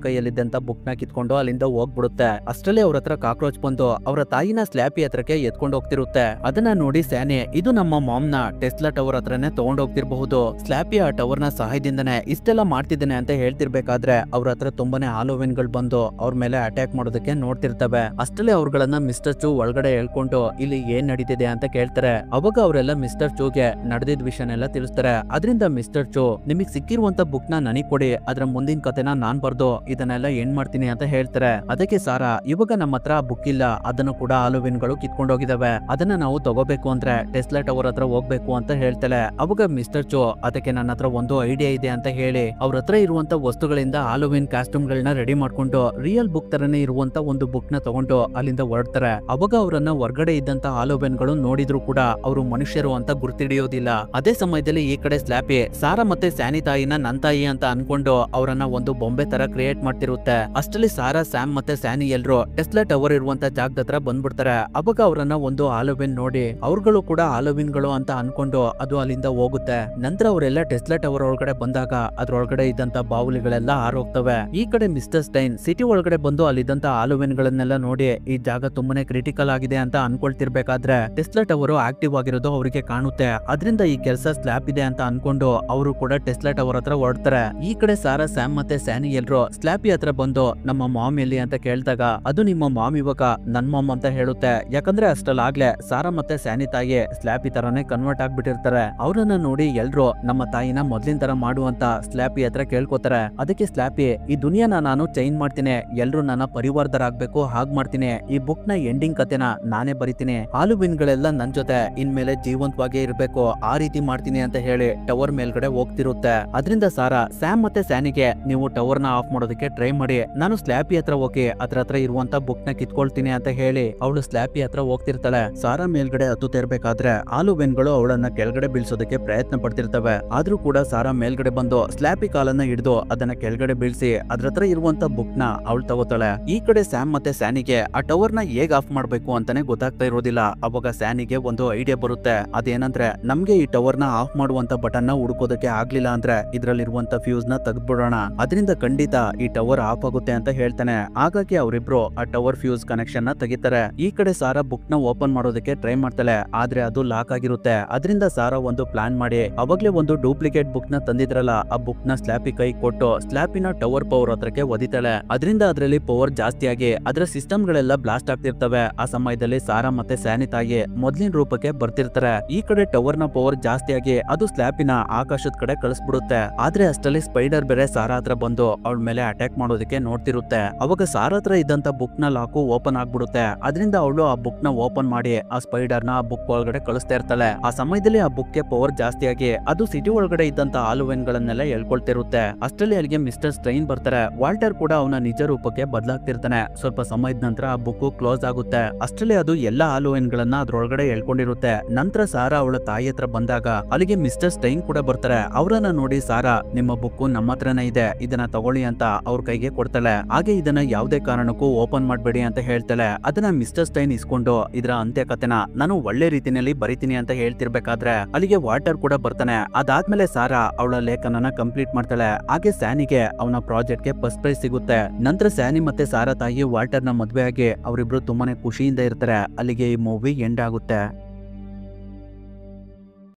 ಕೈಯಲ್ಲಿದ್ದಂತ ಬುಕ್ ನ ಕಿತ್ಕೊಂಡು ಅಲ್ಲಿಂದ ಹೋಗ್ಬಿಡುತ್ತೆ. ಅಷ್ಟರಲ್ಲಿ ಅವ್ರ ಹತ್ರ ಕಾಕ್ರೋಚ್ ಬಂದು ಅವರ ತಾಯಿನ ಸ್ಲ್ಯಾಪಿ ಹತ್ರಕ್ಕೆ ಎತ್ಕೊಂಡು ಹೋಗ್ತಿರುತ್ತೆ. ಅದನ್ನ ನೋಡಿ ಸ್ಯಾನಿ ಇದು ನಮ್ಮ ಮಾಮ್ ನ ಟೆಸ್ಲಾ ಟವರ್ ಹತ್ರನೇ ತಗೊಂಡ್ ಹೋಗ್ತಿರ್ಬಹುದು. ಸ್ಲ್ಯಾಪಿ ಆ ಟವರ್ ನ ಸಹಾಯದಿಂದನೇ ಇಷ್ಟೆಲ್ಲ ಮಾಡ್ತಿದ್ದೇನೆ ಅಂತ ಹೇಳ್ತಿರ್ಬೇಕಾದ್ರೆ ಅವ್ರ ಹತ್ರ ತುಂಬಾನೇ ಹಾಲೋವೆನ್ ಗಳು ಬಂದು ಅವ್ರ ಮೇಲೆ ಅಟ್ಯಾಕ್ ಮಾಡೋದಕ್ಕೆ ನೋಡ್ತಿರ್ತವೆ. ಅಷ್ಟರಲ್ಲಿ ಅವ್ರಗಳನ್ನ ಮಿಸ್ಟರ್ ಚೂ ಒಳಗಡೆ ಹೇಳ್ಕೊಂಡು ಇಲ್ಲಿ ಏನ್ ನಡೀತಿದೆ ಅಂತ ಕೇಳ್ತಾರೆ. ಅವಾಗ ಅವರೆಲ್ಲ ಮಿಸ್ಟರ್ ಚೂಗೆ ನಡೆದಿದ್ ವಿಷಯನೆಲ್ಲ ತಿಳಿಸ್ತಾರೆ. ಅದರಿಂದ ಮಿಸ್ಟರ್ ಚೂ ನಿಮಗ್ ಸಿಕ್ಕಿರುವಂತ ಬುಕ್ ನ ನನಗ್ ಕೊಡಿ, ಅದ್ರ ಮುಂದಿನ ಕತೆನ ನಾನ್ ಬರ್ದು ಇದನ್ನೆಲ್ಲ ಏನ್ ಮಾಡ್ತೀನಿ ಅಂತ ಹೇಳ್ತಾರೆ. ಅದಕ್ಕೆ ಸಾರಾ ಇವಾಗ ನಮ್ಮ ಹತ್ರ ಬುಕ್ ಇಲ್ಲ, ಅದನ್ನು ಕೂಡ ಹಾಲೋವಿನ್ಗಳು ಕಿತ್ಕೊಂಡೋಗಿದಾವೆ. ಅದನ್ನ ನಾವು ತಗೋಬೇಕು ಅಂದ್ರೆ ಟೆಸ್ಲಾ ಟವರ್ ಹತ್ರ ಹೋಗ್ಬೇಕು ಅಂತ ಹೇಳ್ತಾಳೆ. ಅವಾಗ ಮಿಸ್ಟರ್ ಚೋ ಅದಕ್ಕೆ ನನ್ನ ಹತ್ರ ಒಂದು ಐಡಿಯಾ ಇದೆ ಅಂತ ಹೇಳಿ ಅವ್ರ ಹತ್ರ ಇರುವಂತ ವಸ್ತುಗಳಿಂದ ಹಾಲೋವಿನ್ ಕಾಸ್ಟ್ಯೂಮ್ ಗಳನ್ನ ರೆಡಿ ಮಾಡ್ಕೊಂಡು ರಿಯಲ್ ಬುಕ್ ತರನೇ ಇರುವಂತ ಒಂದು ಬುಕ್ ನ ತಗೊಂಡು ಅಲ್ಲಿಂದ ಹೊರಡ್ತಾರೆ. ಅವಾಗ ಅವರನ್ನ ಹೊರಗಡೆ ಇದ್ದಂತ ಹಾಲೋವಿನ್ಗಳು ನೋಡಿದ್ರು ಕೂಡ ಅವರು ಮನುಷ್ಯರು ಅಂತ ಗುರ್ತಿಡಿಯೋದಿಲ್ಲ. ಅದೇ ಸಮಯದಲ್ಲಿ ಈ ಕಡೆ ಸ್ಲ್ಯಾಪಿ ಸಾರಾ ಮತ್ತೆ ಸ್ಯಾನಿ ತಾಯಿನ ನನ್ ತಾಯಿ ಅಂತ ಅನ್ಕೊಂಡು ಅವರನ್ನ ಒಂದು ಬೊಂಬೆ ತರ ಕ್ರಿಯೇಟ್ ಮಾಡ್ತಿರುತ್ತೆ. ಅಷ್ಟರಲ್ಲಿ ಸಾರಾ, ಸ್ಯಾಮ್ ಮತ್ತೆ ಸ್ಯಾನಿ ಎಲ್ರು ಟೆಸ್ಲಾ ಟವರ್ ಇರುವಂತ ಜಾಗದ ಹತ್ರ ಬಂದ್ಬಿಡ್ತಾರೆ. ಅವಾಗ ಅವರನ್ನ ಒಂದು ಹಾಲೋವಿನ್ ನೋಡಿ ಅವ್ರುಗಳು ಕೂಡ ಹಾಲೋವಿನ್ಗಳು ಅಂತ ಅನ್ಕೊಂಡು ಅದು ಅಲ್ಲಿಂದ ಹೋಗುತ್ತೆ. ನಂತರ ಅವರೆಲ್ಲ ಟೆಸ್ಲಾ ಟವರ್ ಒಳಗಡೆ ಬಂದಾಗ ಅದ್ರೊಳಗಡೆ ಇದ್ದಂತ ಬಾವುಲಿಗಳೆಲ್ಲ ಹಾರೋಗ್ತವೆ. ಈ ಕಡೆ ಮಿಸ್ಟರ್ ಸ್ಟೈನ್ ಸಿಟಿ ಒಳಗಡೆ ಬಂದು ಅಲ್ಲಿದ್ದಂತ ಹಾಲೋವಿನ್ ಗಳನ್ನೆಲ್ಲ ನೋಡಿ ಈ ಜಾಗ ತುಂಬಾನೇ ಕ್ರಿಟಿಕಲ್ ಆಗಿದೆ ಅಂತ ಅನ್ಕೊಳ್ತಿರ್ಬೇಕಾದ್ರೆ ಟೆಸ್ಲಾ ಟವರ್ ಆಕ್ಟಿವ್ ಆಗಿರೋದು ಅವರಿಗೆ ಕಾಣುತ್ತೆ. ಅದರಿಂದ ಈ ಕೆಲಸ ಸ್ಲ್ಯಾಪ್ ಇದೆ ಅಂತ ಅನ್ಕೊಂಡು ಅವರು ಕೂಡ ಟೆಸ್ಲಾ ಟವರ್ ಹತ್ರ ಹೊರಡ್ತಾರೆ. ಈ ಕಡೆ ಸಾರಾ, ಸ್ಯಾಮ್ ಮತ್ತೆ ಸ್ಯಾನಿ ಎಲ್ರು ಸ್ಲ್ಯಾಪಿ ಹತ್ರ ಬಂದು ನಮ್ಮ ಮಾಮ್ ಎಲ್ಲಿ ಅಂತ ಕೇಳಿದಾಗ ಅದು ನಿಮ್ಮ ಮಾಮ್ ಇವಾಗ ನನ್ ಮಾಮ್ ಅಂತ ಹೇಳುತ್ತೆ. ಯಾಕಂದ್ರೆ ಅಷ್ಟಲ್ಲಾಗ್ಲೇ ಸಾರಾ ಮತ್ತೆ ಸ್ಯಾನಿ ತಾಯಿ ಸ್ಲ್ಯಾಪಿ ತರಾನೇ ಕನ್ವರ್ಟ್ ಆಗ್ಬಿಟ್ಟಿರ್ತಾರೆ. ಅವ್ರನ್ನ ನೋಡಿ ಎಲ್ರು ನಮ್ಮ ತಾಯಿನ ಮೊದ್ಲಿನ ತರ ಮಾಡುವಂತ ಸ್ಲ್ಯಾಪಿ ಹತ್ರ ಕೇಳ್ಕೊತಾರೆ. ಅದಕ್ಕೆ ಸ್ಲ್ಯಾಪಿ ಈ ದುನಿಯಾನ ನಾನು ಚೇಂಜ್ ಮಾಡ್ತೀನಿ, ಎಲ್ರು ನನ್ನ ಪರಿವಾರದರಾಗ್ಬೇಕು, ಹಾಗ್ ಮಾಡ್ತೀನಿ, ಈ ಬುಕ್ ನ ಎಂಡಿಂಗ್ ಕತೆನ ನಾನೇ ಬರಿತೀನಿ, ಹಾಲೋವಿನ್ಗಳೆಲ್ಲ ನನ್ ಜೊತೆ ಇನ್ಮೇಲೆ ಜೀವಂತವಾಗಿ ಇರ್ಬೇಕು, ಆ ರೀತಿ ಮಾಡ್ತೀನಿ ಅಂತ ಹೇಳಿ ಟವರ್ ಮೇಲ್ಗಡೆ ಹೋಗ್ತಿರುತ್ತೆ. ಅದರಿಂದ ಸಾರಾ, ಸ್ಯಾಮ್ ಮತ್ತೆ ಸ್ಯಾನಿಗೆ ನೀವು ಟವರ್ ನ ಆಫ್ ಮಾಡೋದಕ್ಕೆ ಟ್ರೈ ಮಾಡಿ, ನಾನು ಸ್ಲ್ಯಾಪಿ ಹತ್ರ ಹೋಗಿ ಅದ್ರ ಹತ್ರ ಇರುವಂತ ಬುಕ್ ನ ಕಿತ್ಕೊಳ್ತೀನಿ ಅಂತ ಹೇಳಿ ಅವಳು ಸ್ಲ್ಯಾಪಿ ಹತ್ರ ಹೋಗ್ತಿರ್ತಾಳೆ. ಸಾರಾ ಮೇಲ್ಗಡೆ ಹತ್ತುತ್ತಿರ್ಬೇಕಾದ್ರೆ ಹಾಲೋವಿನ್ಗಳು ಅವಳನ್ನ ಕೆಳಗಡೆ ಬೀಳ್ಸೋದಕ್ಕೆ ಪ್ರಯತ್ನ ಪಡ್ತಿರ್ತವೆ. ಆದ್ರೂ ಕೂಡ ಸಾರಾ ಮೇಲ್ಗಡೆ ಬಂದು ಸ್ಲ್ಯಾಪಿ ಕಾಲನ್ನ ಹಿಡಿದು ಅದನ್ನ ಕೆಳಗಡೆ ಬೀಳ್ಸಿ ಅದ್ರ ಹತ್ರ ಇರುವಂತ ಬುಕ್ ನ ಅವಳು ತಗೋತಾಳೆ. ಈ ಕಡೆ ಸ್ಯಾಮ್ ಮತ್ತೆ ಸ್ಯಾನಿಗೆ ಆ ಟವರ್ ನ ಹೇಗ್ ಆಫ್ ಮಾಡ್ಬೇಕು ಅಂತಾನೆ ಗೊತ್ತಾಗ್ತಾ ಇರೋದಿಲ್ಲ. ಅವಾಗ ಸ್ಯಾನಿಗೆ ಒಂದು ಐಡಿಯಾ ಬರುತ್ತೆ. ಅದೇನಂದ್ರೆ ನಮ್ಗೆ ಈ ಟವರ್ ನ ಆಫ್ ಮಾಡುವಂತ ಬಟನ್ ನ ಹುಡುಕೋದಕ್ಕೆ ಆಗ್ಲಿಲ್ಲ ಅಂದ್ರೆ ಇದ್ರಲ್ಲಿರುವಂತ ಫ್ಯೂಸ್ ನ ತೆಗೆದ್ಬಿಡೋಣ, ಅದರಿಂದ ಖಂಡಿತ ಈ ಟವರ್ ಆಫ್ ಆಗುತ್ತೆ ಅಂತ ಹೇಳ್ತಾನೆ. ಹಾಗಾಗಿ ಅವರಿಬ್ರು ಆ ಟವರ್ ಫ್ಯೂಸ್ ಕನೆಕ್ಷನ್ ನ ತೆಗಿತಾರೆ. ಈ ಕಡೆ ಸಾರಾ ಬುಕ್ ನ ಓಪನ್ ಮಾಡೋದಕ್ಕೆ ಟ್ರೈ ಮಾಡ್ತಾಳೆ, ಆದ್ರೆ ಅದು ಲಾಕ್ ಆಗಿರುತ್ತೆ. ಅದರಿಂದ ಸಾರಾ ಒಂದು ಪ್ಲಾನ್ ಮಾಡಿ ಅವಾಗ್ಲೇ ಒಂದು ಡೂಪ್ಲಿಕೇಟ್ ಬುಕ್ ನ ತಂದಿದ್ರಲ್ಲ, ಆ ಬುಕ್ ನ ಸ್ಲ್ಯಾಪಿ ಕೈ ಕೊಟ್ಟು ಸ್ಲ್ಯಾಪಿನ ಟವರ್ ಪವರ್ ಹತ್ರಕ್ಕೆ ಒದಿತಾಳೆ. ಅದರಿಂದ ಅದರಲ್ಲಿ ಪವರ್ ಜಾಸ್ತಿ ಆಗಿ ಅದರ ಸಿಸ್ಟಮ್ ಗಳೆಲ್ಲ ಬ್ಲಾಸ್ಟ್ ಆಗ್ತಿರ್ತವೆ. ಆ ಸಮಯದಲ್ಲಿ ಸಾರಾ ಮತ್ತೆ ಸ್ಯಾನಿ ತಾಯಿ ಮೊದ್ಲಿನ ರೂಪಕ್ಕೆ ಬರ್ತಿರ್ತಾರೆ. ಈ ಕಡೆ ಟವರ್ ನ ಪವರ್ ಜಾಸ್ತಿ ಆಗಿ ಅದು ಸ್ಲ್ಯಾಪಿನ ಆಕಾಶದ ಕಡೆ ಕಳಿಸ್ಬಿಡುತ್ತೆ. ಆದ್ರೆ ಅಷ್ಟರಲ್ಲಿ ಸ್ಪೈಡರ್ ಬೇರೆ ಸಾರಾ ಹತ್ರ ಬಂದು ಅವಳ ಮೇಲೆ ಅಟ್ಯಾಕ್ ಮಾಡೋದಕ್ಕೆ ನೋಡ್ತಿರುತ್ತೆ. ಅವಾಗ ಸಾರಾ ಹತ್ರ ಇದ್ದಂತ ಬುಕ್ ನ ಲಾಕು ಓಪನ್ ಆಗ್ಬಿಡುತ್ತೆ. ಅದರಿಂದ ಅವಳು ಆ ಬುಕ್ ನ ಓಪನ್ ಮಾಡಿ ಆ ಸ್ಪೈಡರ್ ನ ಆ ಬುಕ್ ಒಳಗಡೆ ಕಳಿಸ್ತಾ ಇರ್ತಾಳೆ. ಆ ಸಮಯದಲ್ಲಿ ಆ ಬುಕ್ ಗೆ ಪವರ್ ಜಾಸ್ತಿ ಆಗಿ ಅದು ಸಿಟಿ ಒಳಗಡೆ ಇದ್ದಂತ ಹಾಲೋವಿನ್ ಗಳನ್ನೆಲ್ಲ ಹೇಳ್ಕೊಳ್ತಿರುತ್ತೆ. ಅಷ್ಟರಲ್ಲಿ ಅಲ್ಲಿಗೆ ಮಿಸ್ಟರ್ ಸ್ಟ್ರೈನ್ ಬರ್ತಾರೆ. ವಾಲ್ಟರ್ ಕೂಡ ಅವನ ನಿಜ ರೂಪಕ್ಕೆ ಬದಲಾಗ್ತಿರ್ತಾನೆ. ಸ್ವಲ್ಪ ಸಮಯದ ನಂತರ ಆ ಬುಕ್ ಕ್ಲೋಸ್ ಆಗುತ್ತೆ. ಅಷ್ಟರಲ್ಲಿ ಅದು ಎಲ್ಲಾ ಹಾಲೋವಿನ್ ಗಳನ್ನ ಅದ್ರೊಳಗಡೆ ಹೇಳ್ಕೊಂಡಿರುತ್ತೆ. ನಂತರ ಸಾರಾ ಅವಳ ತಾಯಿ ಹತ್ರ ಬಂದಾಗ ಅಲ್ಲಿಗೆ ಮಿಸ್ಟರ್ ಸ್ಟೈನ್ ಕೂಡ ಬರ್ತಾರೆ. ಅವರನ್ನ ನೋಡಿ ಸಾರಾ, ನಿಮ್ಮ ಬುಕ್ ನಮ್ಮ ಹತ್ರನೇ ಇದೆ, ಇದನ್ನ ತಗೊಳ್ಳಿ ಅಂತ ಅವ್ರ ಕೈಗೆ ಕೊಡ್ತಾಳೆ. ಹಾಗೆ ಇದನ್ನ ಯಾವುದೇ ಕಾರಣಕ್ಕೂ ಓಪನ್ ಮಾಡ್ಬೇಡಿ ಅಂತ ಹೇಳ್ತಾಳೆ. ಅದನ್ನ ಮಿಸ್ಟರ್ ಸ್ಟೈನ್ ಇಸ್ಕೊಂಡು ಇದರ ಅಂತ್ಯ ಕಥೆನ ನಾನು ಒಳ್ಳೆ ರೀತಿಯಲ್ಲಿ ಬರಿತೀನಿ ಅಂತ ಹೇಳ್ತಿರ್ಬೇಕಾದ್ರೆ ಅಲ್ಲಿಗೆ ವಾಟರ್ ಕೂಡ ಬರ್ತಾನೆ. ಅದಾದ್ಮೇಲೆ ಸಾರಾ ಅವಳ ಲೇಖನನ ಕಂಪ್ಲೀಟ್ ಮಾಡ್ತಾಳೆ. ಹಾಗೆ ಸ್ಯಾನಿಗೆ ಅವನ ಪ್ರಾಜೆಕ್ಟ್ ಗೆ ಫಸ್ಟ್ ಪ್ರೈಸ್ ಸಿಗುತ್ತೆ. ನಂತರ ಸ್ಯಾನಿ ಮತ್ತೆ ಸಾರಾ ತಾಯಿ ವಾಲ್ಟರ್ ನ ಮದ್ವೆ ಆಗಿ ಅವರಿಬ್ರು ತುಂಬಾನೇ ಖುಷಿಯಿಂದ ಇರ್ತಾರೆ. ಅಲ್ಲಿಗೆ ಈ ಮೂವಿ ಎಂಡ್ ಆಗುತ್ತೆ.